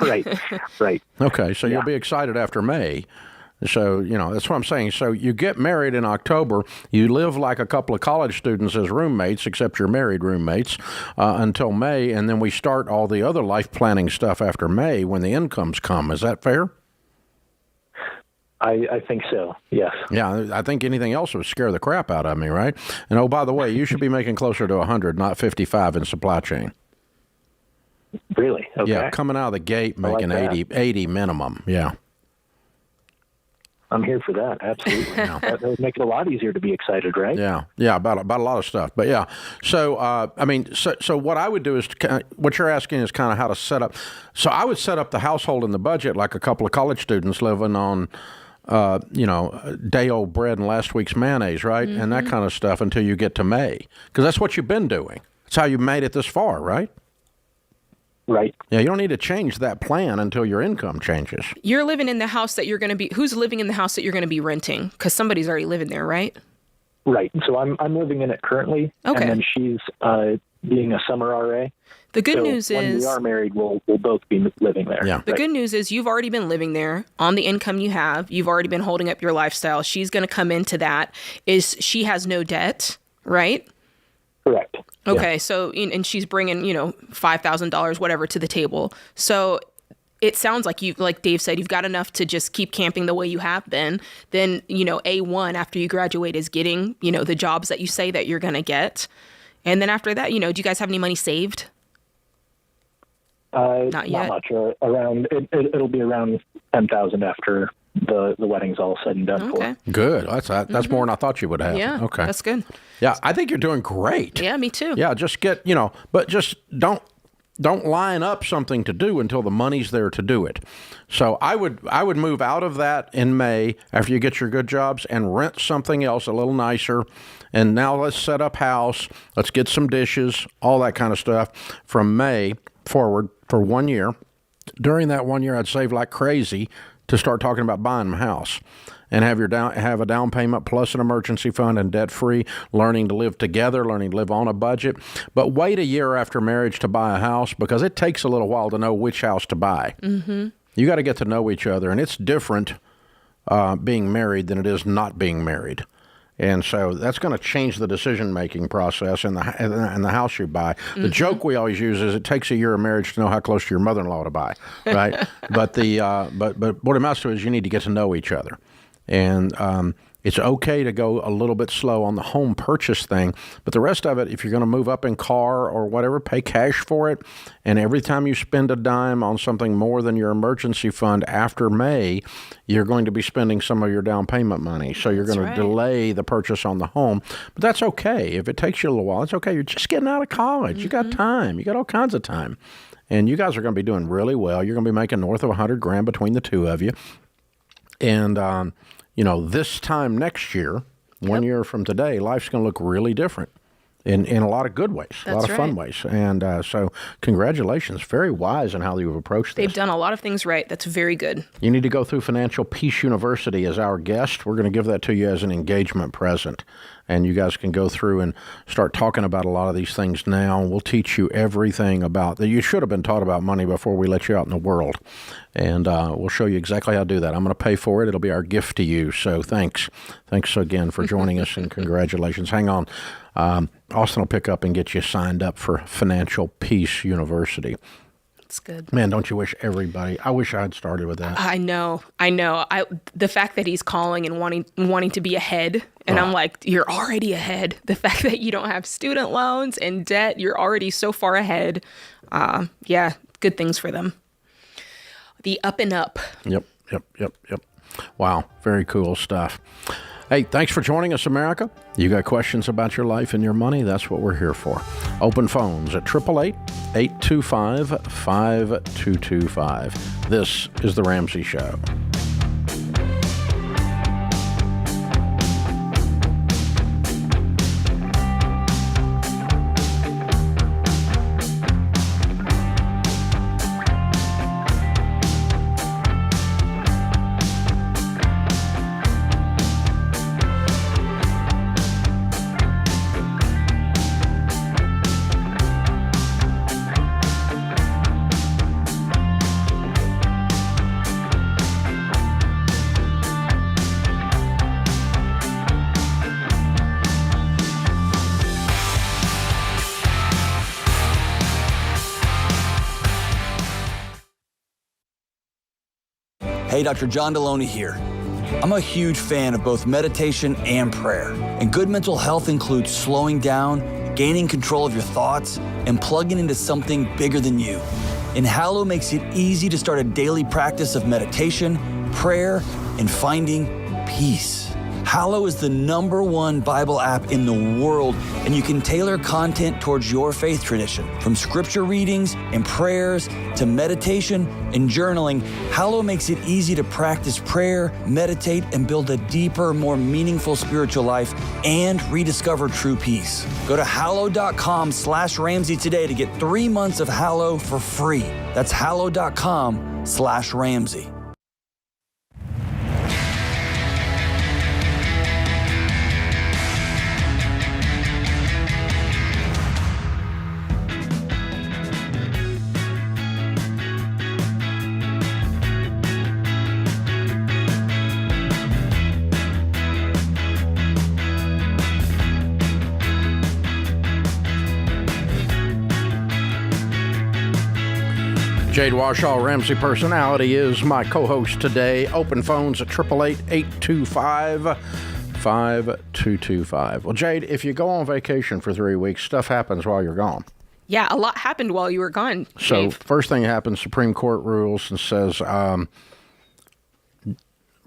Right. Okay, so you'll be excited after May. So, that's what I'm saying. So you get married in October, you live like a couple of college students as roommates, except you're married roommates, until May, and then we start all the other life planning stuff after May when the incomes come. Is that fair? I think so, yes. Yeah, I think anything else would scare the crap out of me, right? And, oh, by the way, you should be making closer to 100, not 55 in supply chain. Really? Okay. Yeah, coming out of the gate making like 80 minimum, yeah. I'm here for that, absolutely. That would make it a lot easier to be excited, right? Yeah, about a lot of stuff. But yeah, so so what I would do is what you're asking is kind of how to set up. So I would set up the household and the budget like a couple of college students living on, day old bread and last week's mayonnaise, right, and that kind of stuff until you get to May, because that's what you've been doing. That's how you made it this far, right? Right. Yeah, you don't need to change that plan until your income changes. You're living in the house that you're going to be. Who's living in the house that you're going to be renting? Because somebody's already living there, right? Right. So I'm living in it currently, okay. And then she's being a summer RA. The good news is when we are married, we'll both be living there. Yeah. The good news is you've already been living there on the income you have. You've already been holding up your lifestyle. She's going to come into that. She has no debt, right? Correct. Okay, so, and she's bringing, $5,000, whatever, to the table. So it sounds like like Dave said, you've got enough to just keep camping the way you have been. Then, A1 after you graduate is getting, the jobs that you say that you're going to get. And then after that, do you guys have any money saved? Not yet. Not much. It'll be around $10,000 after the wedding's all said and done. Okay. For. Good. That's more than I thought you would have. Yeah. Okay. That's good. Yeah, I think you're doing great. Yeah, me too. Yeah, just get, but just don't line up something to do until the money's there to do it. So I would move out of that in May after you get your good jobs and rent something else a little nicer. And now let's set up house. Let's get some dishes, all that kind of stuff from May forward for 1 year. During that 1 year, I'd save like crazy to start talking about buying a house and have a down payment plus an emergency fund and debt-free, learning to live together, learning to live on a budget. But wait a year after marriage to buy a house because it takes a little while to know which house to buy. Mm-hmm. You got to get to know each other, and it's different being married than it is not being married. And so that's going to change the decision-making process in the house you buy. The joke we always use is it takes a year of marriage to know how close to your mother-in-law to buy, right? but what it amounts to is you need to get to know each other. And it's okay to go a little bit slow on the home purchase thing, but the rest of it, if you're going to move up in car or whatever, pay cash for it. And every time you spend a dime on something more than your emergency fund after May, you're going to be spending some of your down payment money. So you're going to delay the purchase on the home. But that's okay. If it takes you a little while, it's okay. You're just getting out of college. You got time. You got all kinds of time. And you guys are going to be doing really well. You're going to be making north of $100,000 between the two of you. And, this time next year, 1 year from today, life's going to look really different. in a lot of good ways, a lot of fun ways. And so congratulations. Very wise in how you've approached this. They've done a lot of things right. That's very good. You need to go through Financial Peace University as our guest. We're going to give that to you as an engagement present. And you guys can go through and start talking about a lot of these things now. We'll teach you everything about that. You should have been taught about money before we let you out in the world. And we'll show you exactly how to do that. I'm going to pay for it. It'll be our gift to you. So thanks. Thanks again for joining us, and congratulations. Hang on. Austin will pick up and get you signed up for Financial Peace University. That's good. Man, don't you wish everybody? I wish I had started with that. I know. The fact that he's calling and wanting to be ahead, and I'm like, you're already ahead. The fact that you don't have student loans and debt, you're already so far ahead. Yeah, good things for them. The up and up. Yep. Wow, very cool stuff. Hey, thanks for joining us, America. You got questions about your life and your money? That's what we're here for. Open phones at 888-825-5225. This is The Ramsey Show. Hey, Dr. John Deloney here. I'm a huge fan of both meditation and prayer. And good mental health includes slowing down, gaining control of your thoughts, and plugging into something bigger than you. And Hallow makes it easy to start a daily practice of meditation, prayer, and finding peace. Hallow is the #1 Bible app in the world, and you can tailor content towards your faith tradition. From scripture readings and prayers to meditation and journaling, Hallow makes it easy to practice prayer, meditate, and build a deeper, more meaningful spiritual life and rediscover true peace. Go to hallow.com/Ramsey today to get 3 months of Hallow for free. That's hallow.com/Ramsey. Jade Warshaw, Ramsey Personality, is my co-host today. Open phones at 888-825-5225. Well, Jade, if you go on vacation for 3 weeks, stuff happens while you're gone. Yeah, a lot happened while you were gone, So Dave. first thing happens, Supreme Court rules and says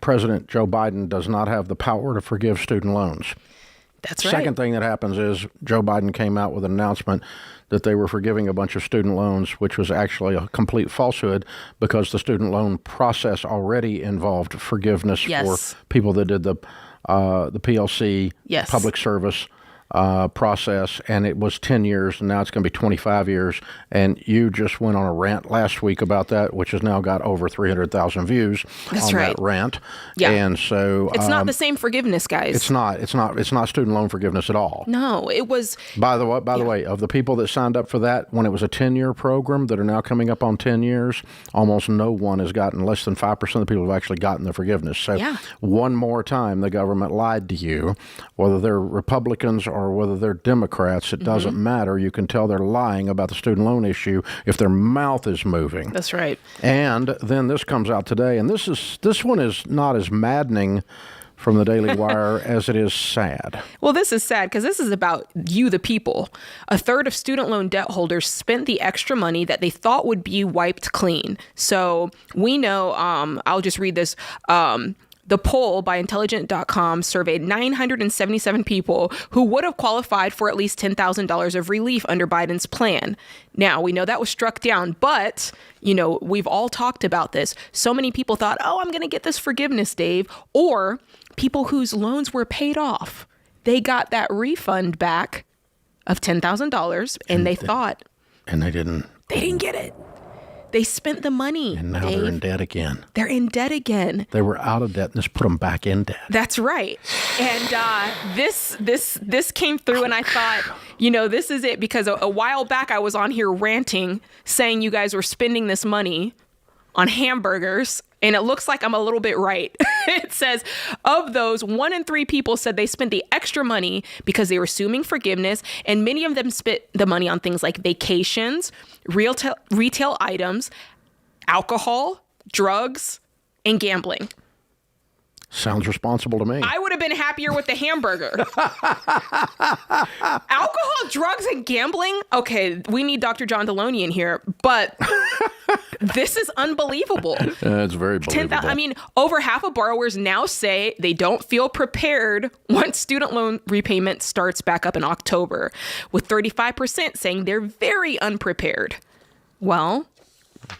President Joe Biden does not have the power to forgive student loans. That's right. Second thing that happens is Joe Biden came out with an announcement that they were forgiving a bunch of student loans, which was actually a complete falsehood because the student loan process already involved forgiveness for people that did the PLC, public service process, and it was 10 years, and now it's going to be 25 years. And you just went on a rant last week about that, which has now got over 300,000 views that rant. Yeah. And so it's not the same forgiveness, guys. It's not student loan forgiveness at all. No, it was. By the way, of the people that signed up for that when it was a 10-year program that are now coming up on 10 years, almost no one has gotten, less than 5% of the people have actually gotten the forgiveness. So one more time, the government lied to you, whether they're Republicans or whether they're Democrats, it doesn't matter. You can tell they're lying about the student loan issue if their mouth is moving. That's right. And then this comes out today, and this one is not as maddening from the Daily Wire as it is sad. Well, this is sad because this is about you, the people. A third of student loan debt holders spent the extra money that they thought would be wiped clean. So we know, I'll just read this. The poll by Intelligent.com surveyed 977 people who would have qualified for at least $10,000 of relief under Biden's plan. Now, we know that was struck down, but, we've all talked about this. So many people thought, I'm going to get this forgiveness, Dave. Or people whose loans were paid off. They got that refund back of $10,000, and they thought. And they didn't. They didn't get it. They spent the money. And now Dave. they're in debt again. They're in debt again. They were out of debt, and this put them back in debt. That's right. And this came through, and I thought, this is it, because a while back I was on here ranting, saying you guys were spending this money on hamburgers, and it looks like I'm a little bit right. It says, of those, 1 in 3 people said they spent the extra money because they were assuming forgiveness, and many of them spent the money on things like vacations, retail items, alcohol, drugs, and gambling. Sounds responsible to me. I would have been happier with the hamburger. Alcohol, drugs, and gambling? Okay, we need Dr. John Deloney in here, but this is unbelievable. It's very believable. Over half of borrowers now say they don't feel prepared once student loan repayment starts back up in October, with 35% saying they're very unprepared. Well,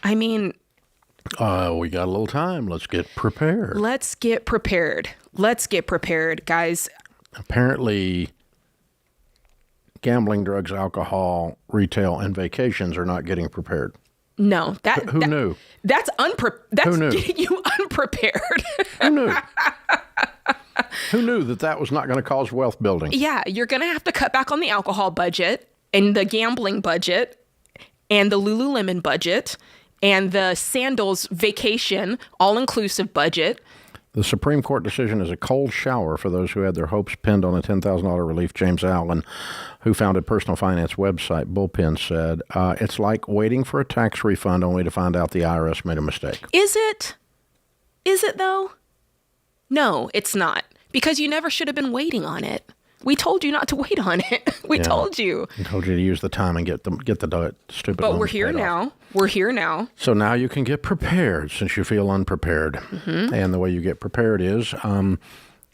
we got a little time. Let's get prepared. Let's get prepared, guys. Apparently, gambling, drugs, alcohol, retail, and vacations are not getting prepared. No, who knew? That's Who knew? getting you unprepared. Who knew? Who knew that was not going to cause wealth building? Yeah, you're going to have to cut back on the alcohol budget and the gambling budget and the Lululemon budget and the sandals vacation all-inclusive budget. The Supreme Court decision is a cold shower for those who had their hopes pinned on a $10,000 relief. James Allen, who founded personal finance website Bullpen, said, it's like waiting for a tax refund only to find out the IRS made a mistake. Is it? Is it, though? No, it's not. Because you never should have been waiting on it. We told you not to wait on it. We told you. We told you to use the time and get the stupid. But we're here now. We're here now. So now you can get prepared since you feel unprepared. Mm-hmm. And the way you get prepared is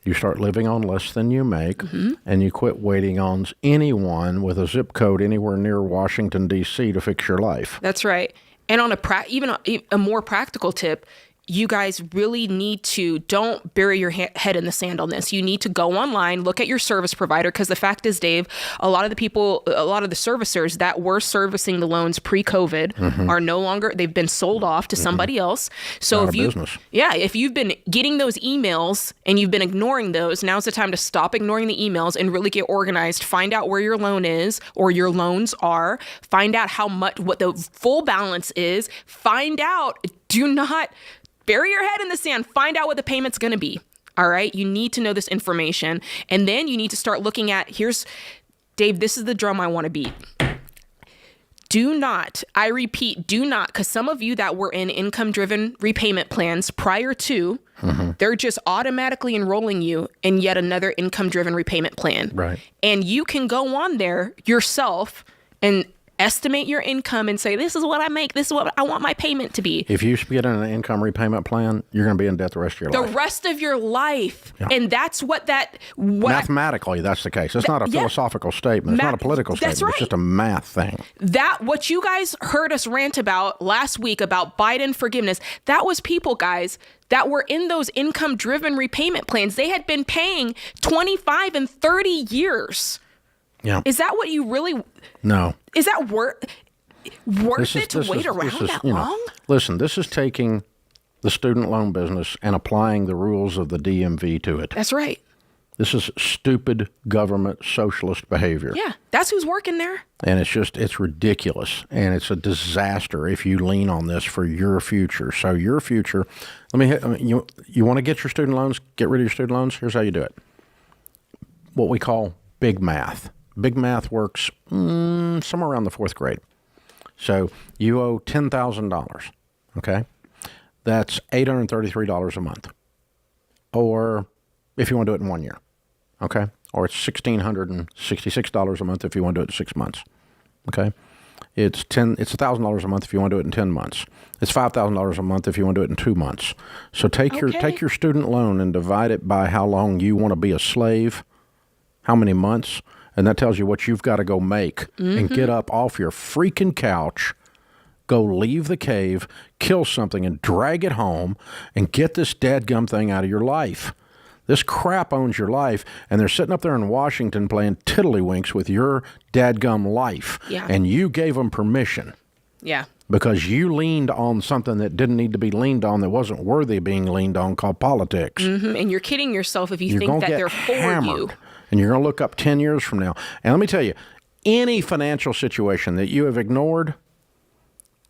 you start living on less than you make, mm-hmm. and you quit waiting on anyone with a zip code anywhere near Washington, D.C. to fix your life. That's right. And on even a more practical tip, you guys really need to don't bury your head in the sand on this. You need to go online, look at your service provider, because the fact is, Dave, a lot of the servicers that were servicing the loans pre-COVID mm-hmm. are no longer, they've been sold off to mm-hmm. somebody else. So if you've been getting those emails and you've been ignoring those, now's the time to stop ignoring the emails and really get organized. Find out where your loan is or your loans are. Find out what the full balance is. Find out, do not bury your head in the sand. Find out what the payment's going to be. All right. You need to know this information. And then you need to start looking at, Dave, this is the drum I want to beat. Do not, I repeat, do not, because some of you that were in income-driven repayment plans prior to, mm-hmm. they're just automatically enrolling you in yet another income-driven repayment plan. Right. And you can go on there yourself and estimate your income and say, this is what I make. This is what I want my payment to be. If you get in an income repayment plan, you're going to be in debt the rest of your life. The rest of your life. Yeah. And that's mathematically, that's the case. It's not a philosophical statement. It's not a political statement. That's right. It's just a math thing. What you guys heard us rant about last week about Biden forgiveness, that was people, guys, that were in those income-driven repayment plans. They had been paying 25 and 30 years. Yeah. Is that what you really... No. Is that worth it to wait around that long? Listen, this is taking the student loan business and applying the rules of the DMV to it. That's right. This is stupid government socialist behavior. Yeah, that's who's working there. And it's ridiculous. And it's a disaster if you lean on this for your future. So your future, you want to get your student loans, get rid of your student loans? Here's how you do it. What we call big math. Big math works somewhere around the 4th grade. So you owe $10,000, okay? That's $833 a month. Or if you want to do it in 1 year, okay? Or it's $1,666 a month if you want to do it in 6 months, okay? It's $1,000 a month if you want to do it in 10 months. It's $5,000 a month if you want to do it in 2 months. So take your student loan and divide it by how long you want to be a slave, how many months, and that tells you what you've got to go make mm-hmm. and get up off your freaking couch, go leave the cave, kill something and drag it home and get this dadgum thing out of your life. This crap owns your life, and they're sitting up there in Washington playing tiddlywinks with your dadgum life. Yeah. And you gave them permission. Yeah. Because you leaned on something that didn't need to be leaned on, that wasn't worthy of being leaned on, called politics. Mm-hmm. And you're kidding yourself if you You're think that get they're for hammered, you. and you're going to look up 10 years from now. And let me tell you, any financial situation that you have ignored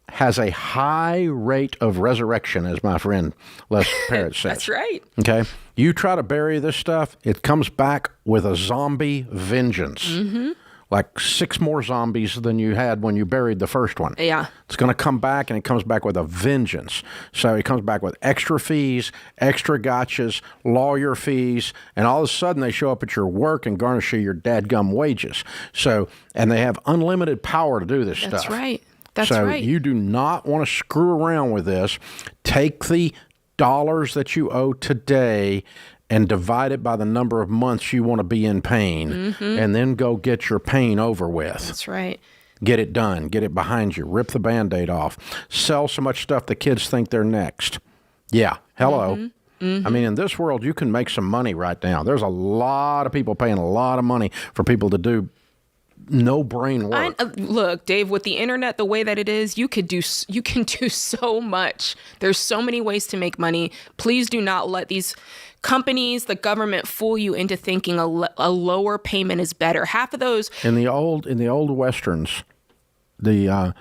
has a high rate of resurrection, as my friend Les Parrott says. That's right. Okay? You try to bury this stuff, it comes back with a zombie vengeance. Mm-hmm. Like 6 more zombies than you had when you buried the first one. Yeah. It's going to come back, and it comes back with a vengeance. So it comes back with extra fees, extra gotchas, lawyer fees, and all of a sudden they show up at your work and garnish you your dadgum wages. So, and they have unlimited power to do this stuff. That's right. That's so right. You do not want to screw around with this. Take the dollars that you owe today and divide it by the number of months you want to be in pain, and then go get your pain over with. That's right. Get it done. Get it behind you. Rip the Band-Aid off. Sell so much stuff the kids think they're next. Yeah. Hello. I mean, in this world, you can make some money right now. There's a lot of people paying a lot of money for people to do no brain work. Look, Dave, with the internet the way that it is, you can do so much. There's so many ways to make money. Please do not let these companies, the government, fool you into thinking a lower payment is better. Half of those in the old westerns, the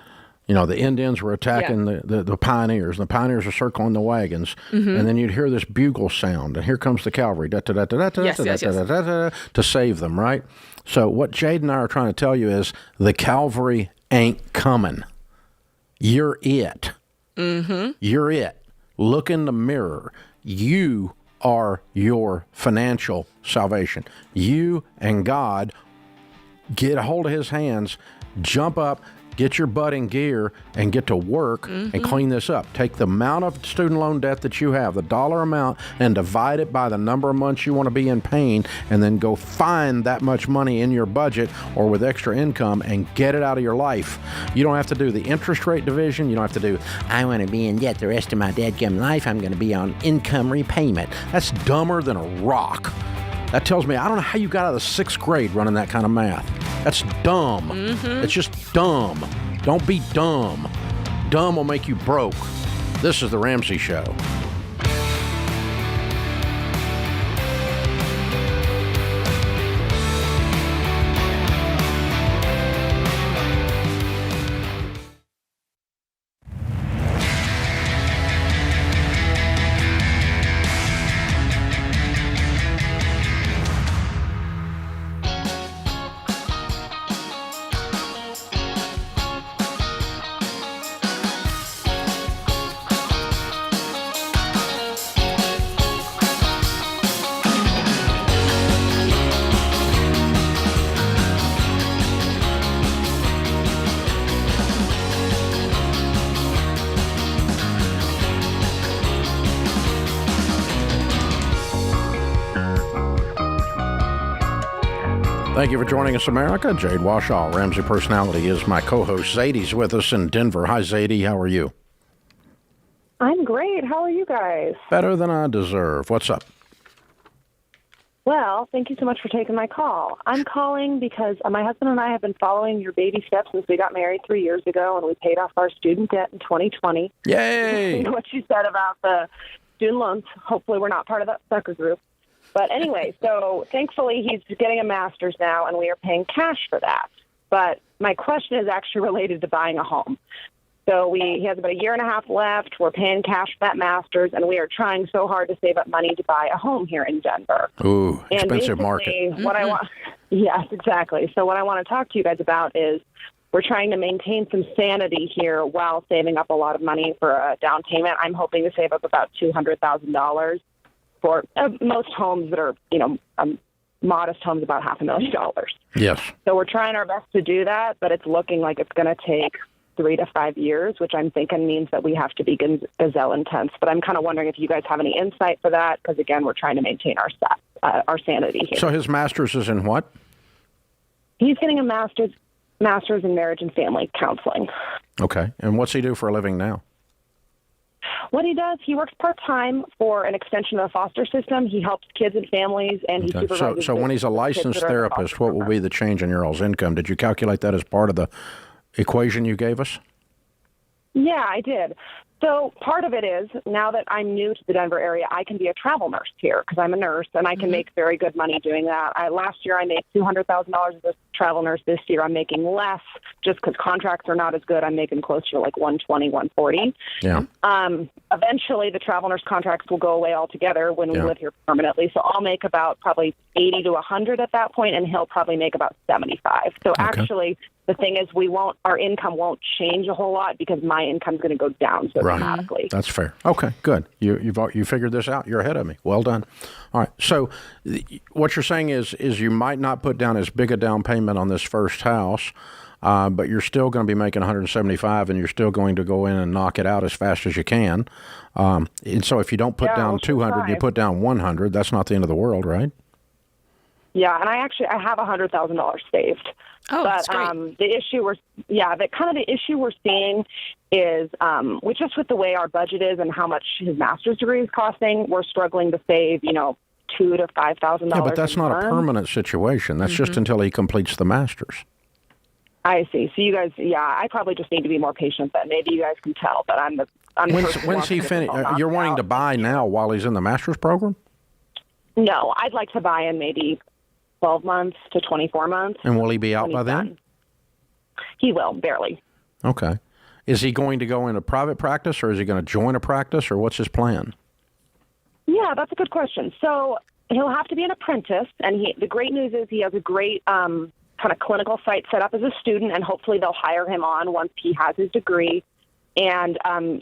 Indians were attacking the pioneers. The pioneers are circling the wagons, and then you'd hear this bugle sound, and here comes the cavalry, to save them, right? So what Jade and I are trying to tell you is the cavalry ain't coming. You're it. You're it. Look in the mirror. You are your financial salvation. You and God, get a hold of his hands, jump up, get your butt in gear, and get to work and clean this up. Take the amount of student loan debt that you have, the dollar amount, and divide it by the number of months you want to be in pain, and then go find that much money in your budget or with extra income and get it out of your life. You don't have to do the interest rate division. You don't have to do, I want to be in debt the rest of my dadgum life. I'm going to be on income repayment. That's dumber than a rock. That tells me I don't know how you got out of the 6th grade running that kind of math. That's dumb. It's just dumb. Don't be dumb. Dumb will make you broke. This is The Ramsey Show. Thank you for joining us, America. Jade Washaw, Ramsey Personality, is my co-host. Zadie's with us in Denver. Hi, Zadie. How are you? I'm great. How are you guys? Better than I deserve. What's up? Well, thank you so much for taking my call. I'm calling because my husband and I have been following your baby steps since we got married 3 years ago, and we paid off our student debt in 2020. Yay! What you said about the student loans, hopefully we're not part of that sucker group. But anyway, so thankfully he's getting a master's now, and we are paying cash for that. But my question is actually related to buying a home. So he has about a year and a half left. We're paying cash for that master's, and we are trying so hard to save up money to buy a home here in Denver. Ooh, expensive market. What I want, yes, exactly. So what I want to talk to you guys about is we're trying to maintain some sanity here while saving up a lot of money for a down payment. I'm hoping to save up about $200,000 for most homes that are, modest homes, about $500,000. Yes. So we're trying our best to do that, but it's looking like it's going to take 3 to 5 years, which I'm thinking means that we have to be gazelle intense. But I'm kind of wondering if you guys have any insight for that, because again, we're trying to maintain our sanity here. So his master's is in what? He's getting a master's in marriage and family counseling. Okay. And what's he do for a living now? What he does, he works part-time for an extension of the foster system. He helps kids and families, and he supervises. So when he's a licensed therapist, what will be the change in your all's income? Did you calculate that as part of the equation you gave us? Yeah, I did. So part of it is, now that I'm new to the Denver area, I can be a travel nurse here because I'm a nurse, and I can make very good money doing that. Last year, I made $200,000 as a travel nurse. This year, I'm making less just because contracts are not as good. I'm making closer to like $120,000, $140,000. Yeah. Eventually, the travel nurse contracts will go away altogether when we live here permanently. So I'll make about probably 80 to 100 at that point, and he'll probably make about 75. So actually, the thing is, our income won't change a whole lot because my income's going to go down so dramatically. That's fair. Okay, good. You figured this out. You're ahead of me. Well done. All right. So what you're saying is you might not put down as big a down payment on this first house, but you're still going to be making 175, and you're still going to go in and knock it out as fast as you can. And so if you don't put down 200, you put down 100. That's not the end of the world, right? Yeah, and I have $100,000 saved. Oh, but that's great. the issue we're seeing is with the way our budget is and how much his master's degree is costing, we're struggling to save, $2,000 to $5,000. Yeah, but that's not a permanent situation. That's just until he completes the master's. I see. So you guys, I probably just need to be more patient. Then maybe you guys can tell that I'm the. When's he finished? You're wanting to buy now while he's in the master's program? No, I'd like to buy in maybe 12 months to 24 months. And will he be out by then? He will, barely. Okay. Is he going to go into private practice, or is he going to join a practice, or what's his plan? Yeah, that's a good question. So he'll have to be an apprentice, and the great news is he has a great kind of clinical site set up as a student, and hopefully they'll hire him on once he has his degree. And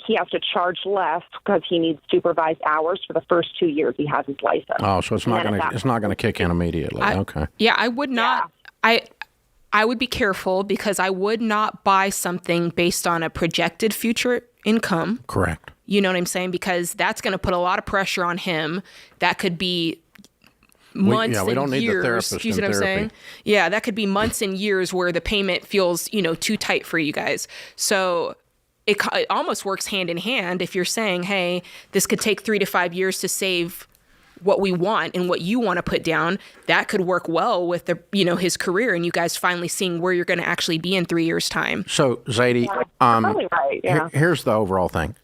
he has to charge less because he needs supervised hours for the first 2 years he has his license. Oh, so it's not going to kick in immediately. Okay. Yeah, I would not. Yeah. I would be careful because I would not buy something based on a projected future income. Correct. You know what I'm saying? Because that's going to put a lot of pressure on him. That could be months and we don't need years. The therapist you see what I'm saying? Yeah, that could be months and years where the payment feels, too tight for you guys. So it almost works hand in hand if you're saying, hey, this could take 3 to 5 years to save what we want and what you want to put down. That could work well with his career, and you guys finally seeing where you're going to actually be in 3 years' time. So, Zadie, probably right. Yeah. Here's the overall thing.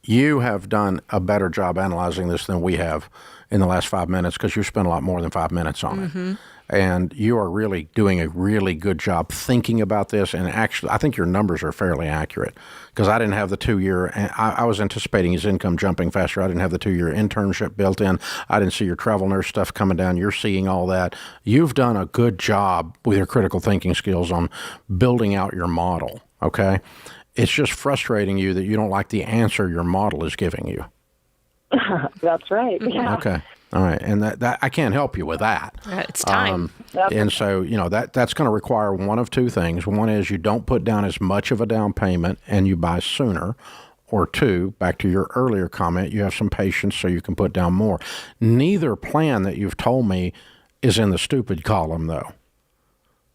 You have done a better job analyzing this than we have in the last 5 minutes because you spent a lot more than 5 minutes on it. And you are really doing a really good job thinking about this. And actually, I think your numbers are fairly accurate because I didn't have the 2-year. I was anticipating his income jumping faster. I didn't have the 2-year internship built in. I didn't see your travel nurse stuff coming down. You're seeing all that. You've done a good job with your critical thinking skills on building out your model. Okay. It's just frustrating you that you don't like the answer your model is giving you. That's right. Yeah. Okay. All right. And that I can't help you with that. It's time. And so, that's going to require one of two things. One is you don't put down as much of a down payment and you buy sooner. Or two, back to your earlier comment, you have some patience so you can put down more. Neither plan that you've told me is in the stupid column, though.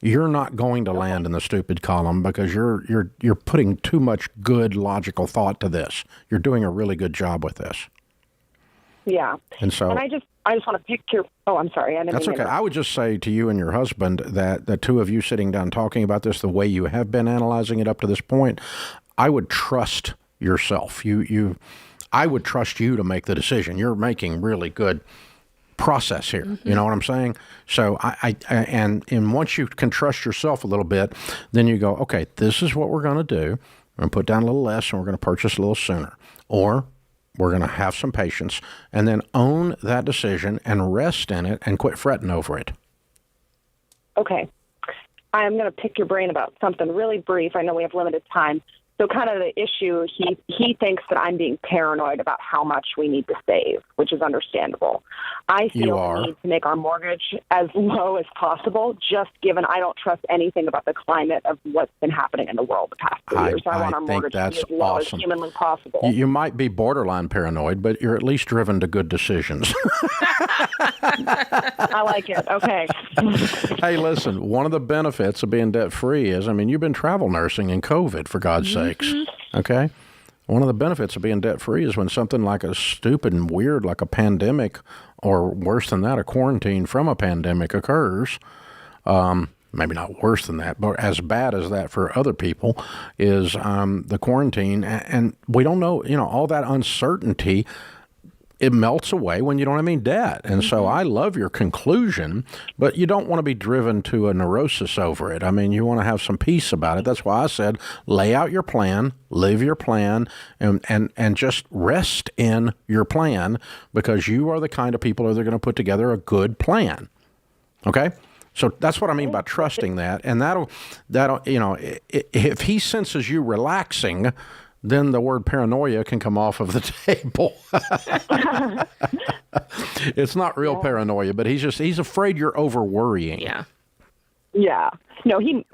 You're not going to land in the stupid column because you're putting too much good logical thought to this. You're doing a really good job with this. Yeah. And so, I just want to pick your. Oh, I'm sorry. That's okay. I would just say to you and your husband that the two of you sitting down talking about this the way you have been analyzing it up to this point, I would trust yourself. I would trust you to make the decision. You're making really good process here. Mm-hmm. You know what I'm saying? So and once you can trust yourself a little bit, then you go, okay, this is what we're going to do. We're going to put down a little less and we're going to purchase a little sooner. Or we're going to have some patience and then own that decision and rest in it and quit fretting over it. Okay. I'm going to pick your brain about something really brief. I know we have limited time. So kind of the issue, he thinks that I'm being paranoid about how much we need to save, which is understandable. I feel the need to make our mortgage as low as possible, just given I don't trust anything about the climate of what's been happening in the world the past 2 years. I want our mortgage to be as low as humanly possible. You might be borderline paranoid, but you're at least driven to good decisions. I like it. Okay. Hey, listen, one of the benefits of being debt-free is, you've been travel nursing in COVID, for God's sakes, okay? One of the benefits of being debt-free is when something like a stupid and weird, like a pandemic, or worse than that, a quarantine from a pandemic occurs, maybe not worse than that, but as bad as that for other people, is the quarantine. And we don't know, all that uncertainty, it melts away when you don't have any debt. And so I love your conclusion, but you don't want to be driven to a neurosis over it. I mean, you want to have some peace about it. That's why I said, lay out your plan, live your plan, and just rest in your plan, because you are the kind of people that are going to put together a good plan. Okay? So that's what I mean by trusting that. And that'll, if he senses you relaxing, then the word paranoia can come off of the table. It's not real paranoia, but he's afraid you're over worrying. Yeah. Yeah. No, he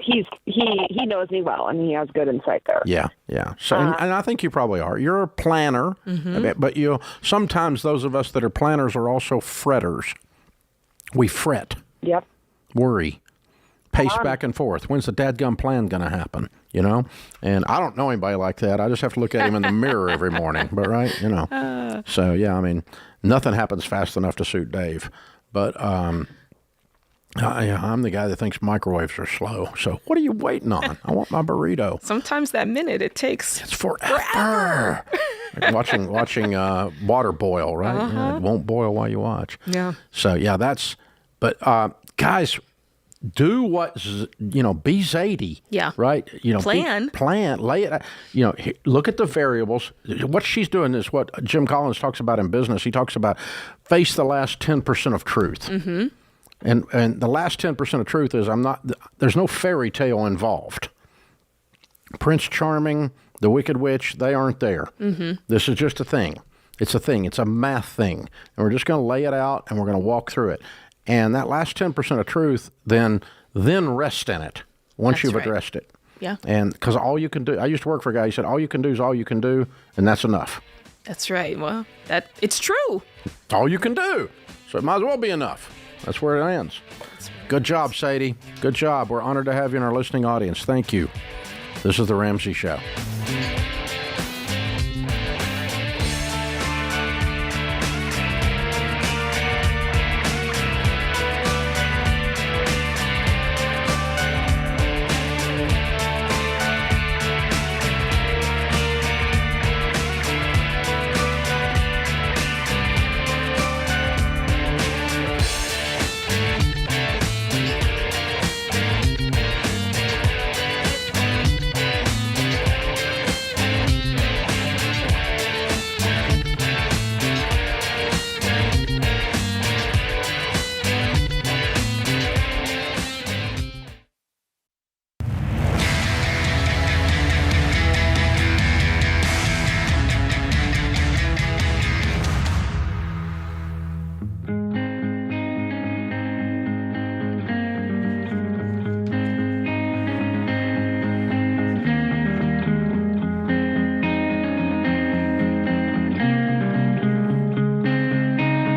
knows me well, and he has good insight there. Yeah. So, and I think you probably are. You're a planner, but sometimes those of us that are planners are also fretters. We fret. Yep. Worry. Pace back and forth. When's the dadgum plan going to happen? And I don't know anybody like that. I just have to look at him in the mirror every morning. But So yeah, I mean, nothing happens fast enough to suit Dave. But I'm the guy that thinks microwaves are slow. So what are you waiting on? I want my burrito. Sometimes that minute it takes. It's forever. Like watching water boil, right? Yeah, it won't boil while you watch. Yeah. So yeah, that's. But guys, do what, be Zadie. Yeah. Right? Plan. Lay it out. Look at the variables. What she's doing is what Jim Collins talks about in business. He talks about face the last 10% of truth. Mm-hmm. And the last 10% of truth is there's no fairy tale involved. Prince Charming, the Wicked Witch, they aren't there. Mm-hmm. This is just a thing. It's a thing. It's a math thing. And we're just going to lay it out, and we're going to walk through it. And that last 10% of truth, then rest in it once you've addressed it. Yeah. And because all you can do, I used to work for a guy, he said, all you can do is all you can do, and that's enough. That's right. Well, it's true. It's all you can do. So it might as well be enough. That's where it ends. Good job, Sadie. Good job. We're honored to have you in our listening audience. Thank you. This is The Ramsey Show.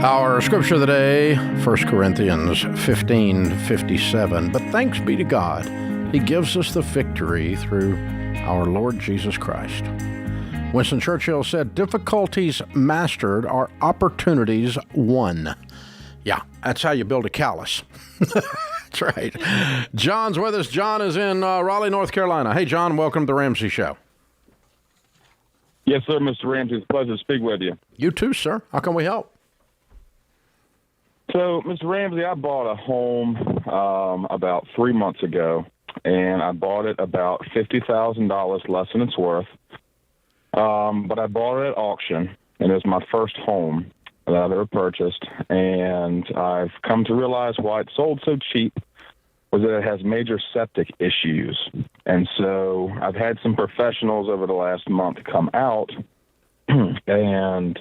Our scripture of the day, 1 Corinthians 15:57. But thanks be to God, He gives us the victory through our Lord Jesus Christ. Winston Churchill said, difficulties mastered are opportunities won. Yeah, that's how you build a callus. That's right. John's with us. John is in Raleigh, North Carolina. Hey, John, welcome to the Ramsey Show. Yes, sir, Mr. Ramsey. It's a pleasure to speak with you. You too, sir. How can we help? So, Mr. Ramsey, I bought a home about 3 months ago, and I bought it about $50,000 less than it's worth. But I bought it at auction, and it was my first home that I've ever purchased. And I've come to realize why it sold so cheap was that it has major septic issues. And so I've had some professionals over the last month come out and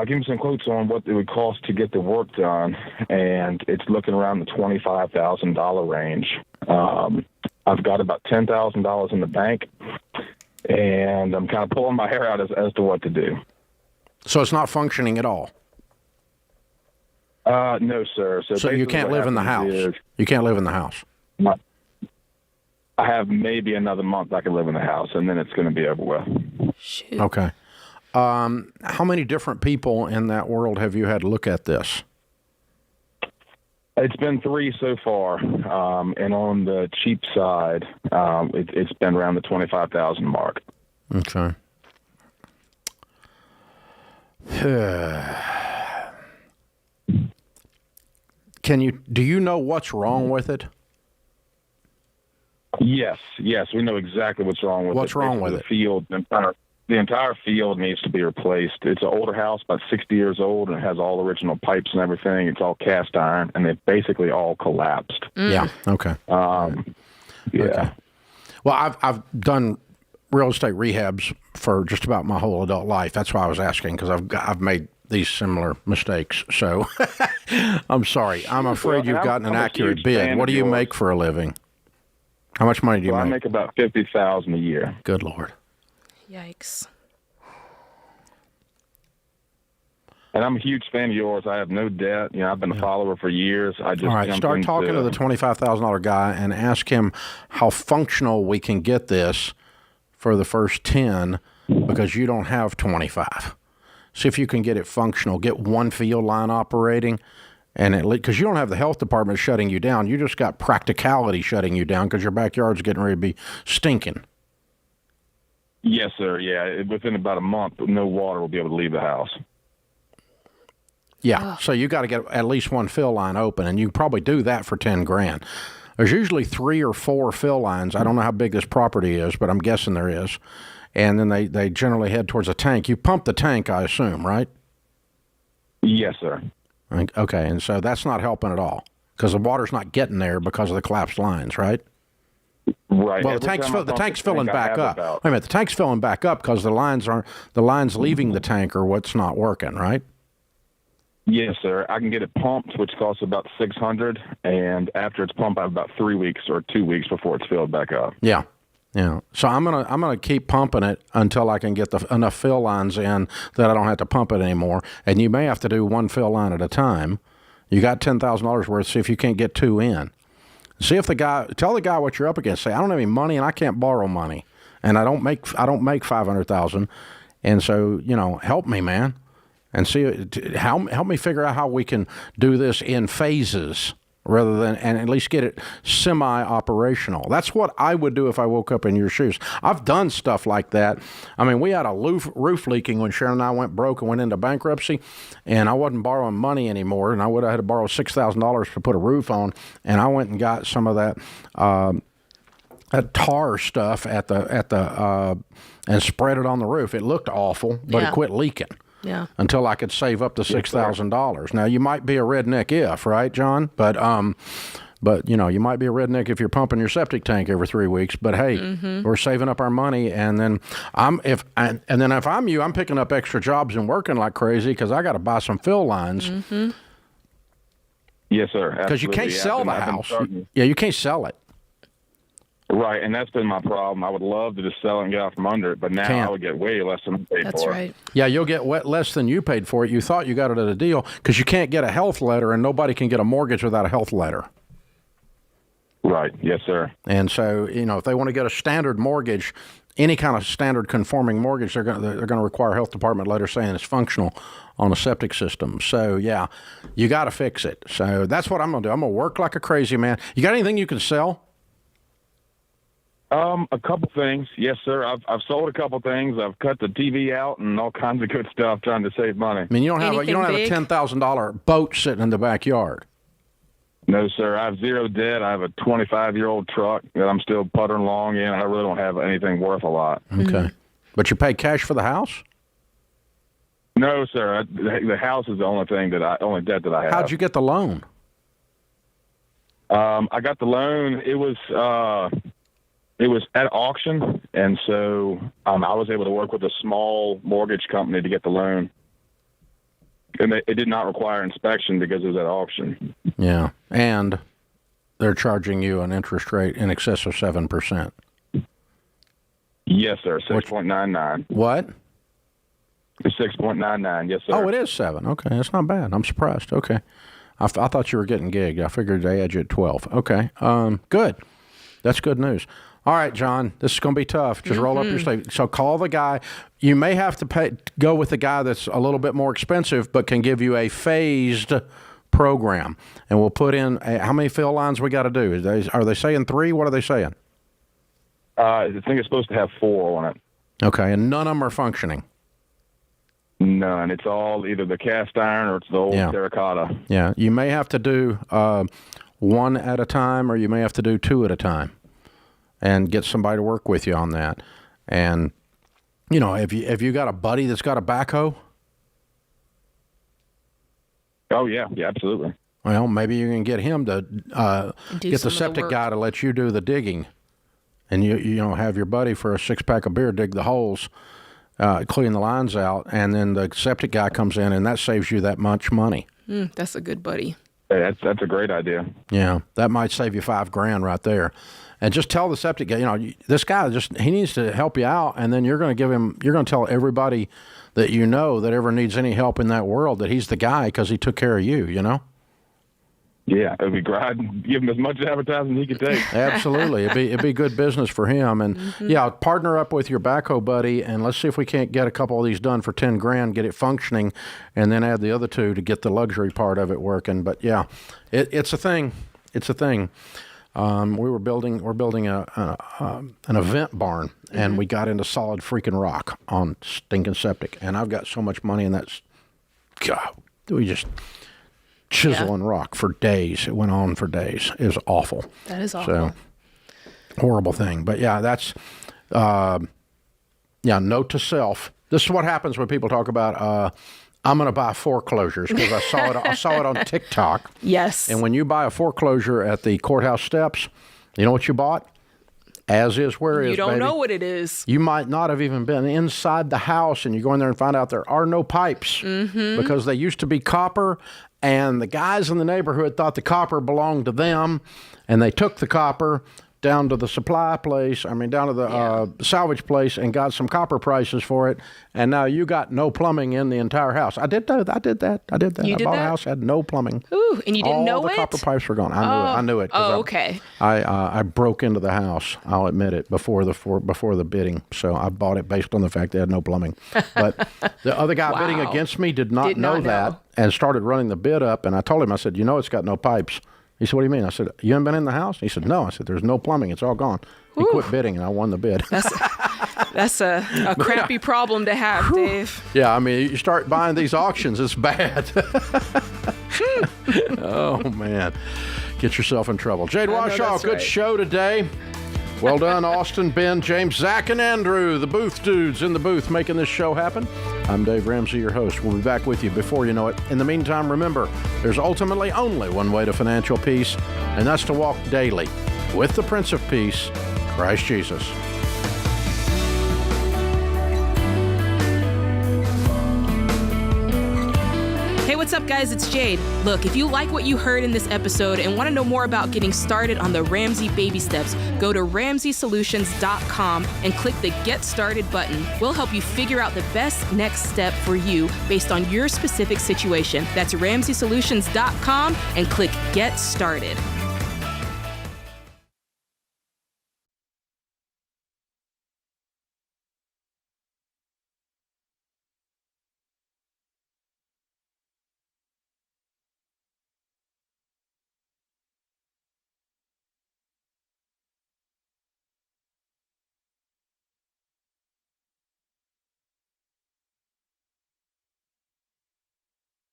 give me some quotes on what it would cost to get the work done, and it's looking around the $25,000 range. I've got about $10,000 in the bank, and I'm kind of pulling my hair out as to what to do. So it's not functioning at all? No, sir. So you can't live in the house? You can't live in the house? I have maybe another month I can live in the house, and then it's going to be over with. Shoot. Okay. How many different people in that world have you had to look at this? It's been 3 so far, and on the cheap side, it's been around the $25,000 mark. Okay. Do you know what's wrong with it? Yes, we know exactly what's wrong with it. What's wrong with it? The entire field needs to be replaced. It's an older house, about 60 years old, and it has all original pipes and everything. It's all cast iron, and they've basically all collapsed. Yeah. Okay. Yeah. Okay. Well, I've done real estate rehabs for just about my whole adult life. That's why I was asking, because I've made these similar mistakes. So I'm sorry. I'm afraid you've gotten an accurate bid. What do you make for a living? How much money do you make? I make about $50,000 a year. Good Lord. Yikes. And I'm a huge fan of yours. I have no debt. I've been a follower for years. I just all right. Start talking to the $25,000 guy and ask him how functional we can get this for the first 10, because you don't have 25. See if you can get it functional. Get one field line operating, and at least, because you don't have the health department shutting you down, you just got practicality shutting you down because your backyard's getting ready to be stinking. Yes, sir. Yeah, within about a month, no water will be able to leave the house. Yeah, so you got to get at least one fill line open, and you can probably do that for $10,000. There's usually 3 or 4 fill lines. I don't know how big this property is, but I'm guessing there is. And then they generally head towards a tank. You pump the tank, I assume, right? Yes, sir. Okay, and so that's not helping at all because the water's not getting there because of the collapsed lines, right? Right. Well, the tank's filling back up. Wait a minute, the tank's filling back up because the lines leaving the tank are what's not working, right? Yes, sir. I can get it pumped, which costs about $600, and after it's pumped, I have about 3 weeks or 2 weeks before it's filled back up. Yeah. Yeah. So I'm gonna keep pumping it until I can get enough fill lines in that I don't have to pump it anymore. And you may have to do one fill line at a time. You got $10,000 worth. See if you can't get 2 in. See if tell the guy what you're up against. Say, I don't have any money and I can't borrow money, and I don't make $500,000, and so help me, man, and see help me figure out how we can do this in phases rather than, and at least get it semi-operational. That's what I would do if I woke up in your shoes. I've done stuff like that. I mean, we had a roof leaking when Sharon and I went broke and went into bankruptcy, and I wasn't borrowing money anymore, and I would have had to borrow $6,000 to put a roof on, and I went and got some of that tar stuff and spread it on the roof. It looked awful, but it quit leaking. Yeah. Until I could save up to $6,000. Now you might be a redneck right, John? But you might be a redneck if you're pumping your septic tank every 3 weeks. But hey, we're saving up our money, and then if I'm you, I'm picking up extra jobs and working like crazy because I got to buy some fill lines. Mm-hmm. Yes, sir. Because you can't sell the house. Yeah, you can't sell it. Right, and that's been my problem. I would love to just sell it and get out from under it, but now I would get way less than I paid for it. That's right. Yeah, you'll get less than you paid for it. You thought you got it at a deal because you can't get a health letter, and nobody can get a mortgage without a health letter. Right, yes, sir. And so, if they want to get a standard mortgage, any kind of standard conforming mortgage, they're going to require a health department letter saying it's functional on a septic system. So, yeah, you got to fix it. So that's what I'm going to do. I'm going to work like a crazy man. You got anything you can sell? A couple things, yes, sir. I've sold a couple things. I've cut the TV out and all kinds of good stuff, trying to save money. I mean, you don't have a $10,000 boat sitting in the backyard. No, sir. I have zero debt. I have a 25-year-old truck that I'm still puttering along in. I really don't have anything worth a lot. Okay, but you pay cash for the house? No, sir. The house is the only debt that I have. How'd you get the loan? I got the loan. It was at auction, and so I was able to work with a small mortgage company to get the loan. And it did not require inspection because it was at auction. Yeah, and they're charging you an interest rate in excess of 7%. Yes, sir, 6.99. What? 6.99, yes, sir. Oh, it is 7. Okay, that's not bad. I'm surprised. Okay. I thought you were getting gigged. I figured they had you at 12. Okay, good. That's good news. All right, John, this is going to be tough. Just roll up your sleeve. So call the guy. You may have to go with the guy that's a little bit more expensive, but can give you a phased program. And we'll put in how many fill lines we got to do. Are they saying 3? What are they saying? I think it's supposed to have 4 on it. Okay, and none of them are functioning. None. It's all either the cast iron or it's the old terracotta. Yeah, you may have to do 1 at a time, or you may have to do 2 at a time, and get somebody to work with you on that. And you know, if you got a buddy that's got a backhoe. Oh yeah, absolutely. Well, maybe you can get him to get the septic guy to let you do the digging, and you know, have your buddy for a 6-pack of beer dig the holes. Clean the lines out, and then the septic guy comes in, and that saves you that much money. That's a good buddy. Hey, that's a great idea. Yeah, that might save you $5,000 right there. And just tell the septic guy, you know, this guy he needs to help you out, and then you're going to tell everybody that you know that ever needs any help in that world that he's the guy because he took care of you. You know. Yeah, it'd be great. I'd give him as much advertising as he could take. Absolutely. It'd be good business for him. And partner up with your backhoe buddy, and let's see if we can't get a couple of these done for $10,000, get it functioning, and then add the other 2 to get the luxury part of it working. But yeah, it's a thing. It's a thing. We're building an event barn, and we got into solid freaking rock on stinking septic. And I've got so much money in that. God, we just chiseling rock for days. It went on for days. It was awful. That is awful. So, horrible thing. But yeah, that's note to self. This is what happens when people talk about I'm going to buy foreclosures, because I saw it on TikTok. Yes. And when you buy a foreclosure at the courthouse steps, you know what you bought? As is, where is, you don't baby. know what it is. You might not have even been inside the house, and you go in there and find out there are no pipes because they used to be copper, and the guys in the neighborhood thought the copper belonged to them, and they took the copper down to the down to the salvage place, and got some copper prices for it, and now you got no plumbing in the entire house. I did that. You I did bought that? a house, had no plumbing. Ooh, and you didn't know it? All the copper pipes were gone. I knew it. Oh, okay. I broke into the house. I'll admit it before the bidding. So I bought it based on the fact they had no plumbing. But the other guy bidding against me did not know that, and started running the bid up. And I told him, I said, it's got no pipes. He said, what do you mean? I said, you haven't been in the house? He said, no. I said, there's no plumbing. It's all gone. He quit bidding, and I won the bid. That's a crappy problem to have, Dave. Yeah, I mean, you start buying these auctions, it's bad. Oh, man. Get yourself in trouble. Jade Washaw, good show today. Well done, Austin, Ben, James, Zach, and Andrew, the booth dudes in the booth making this show happen. I'm Dave Ramsey, your host. We'll be back with you before you know it. In the meantime, remember, there's ultimately only one way to financial peace, and that's to walk daily with the Prince of Peace, Christ Jesus. Hey, what's up, guys? It's Jade. Look, if you like what you heard in this episode and want to know more about getting started on the Ramsey baby steps, go to RamseySolutions.com and click the Get Started button. We'll help you figure out the best next step for you based on your specific situation. That's RamseySolutions.com and click Get Started.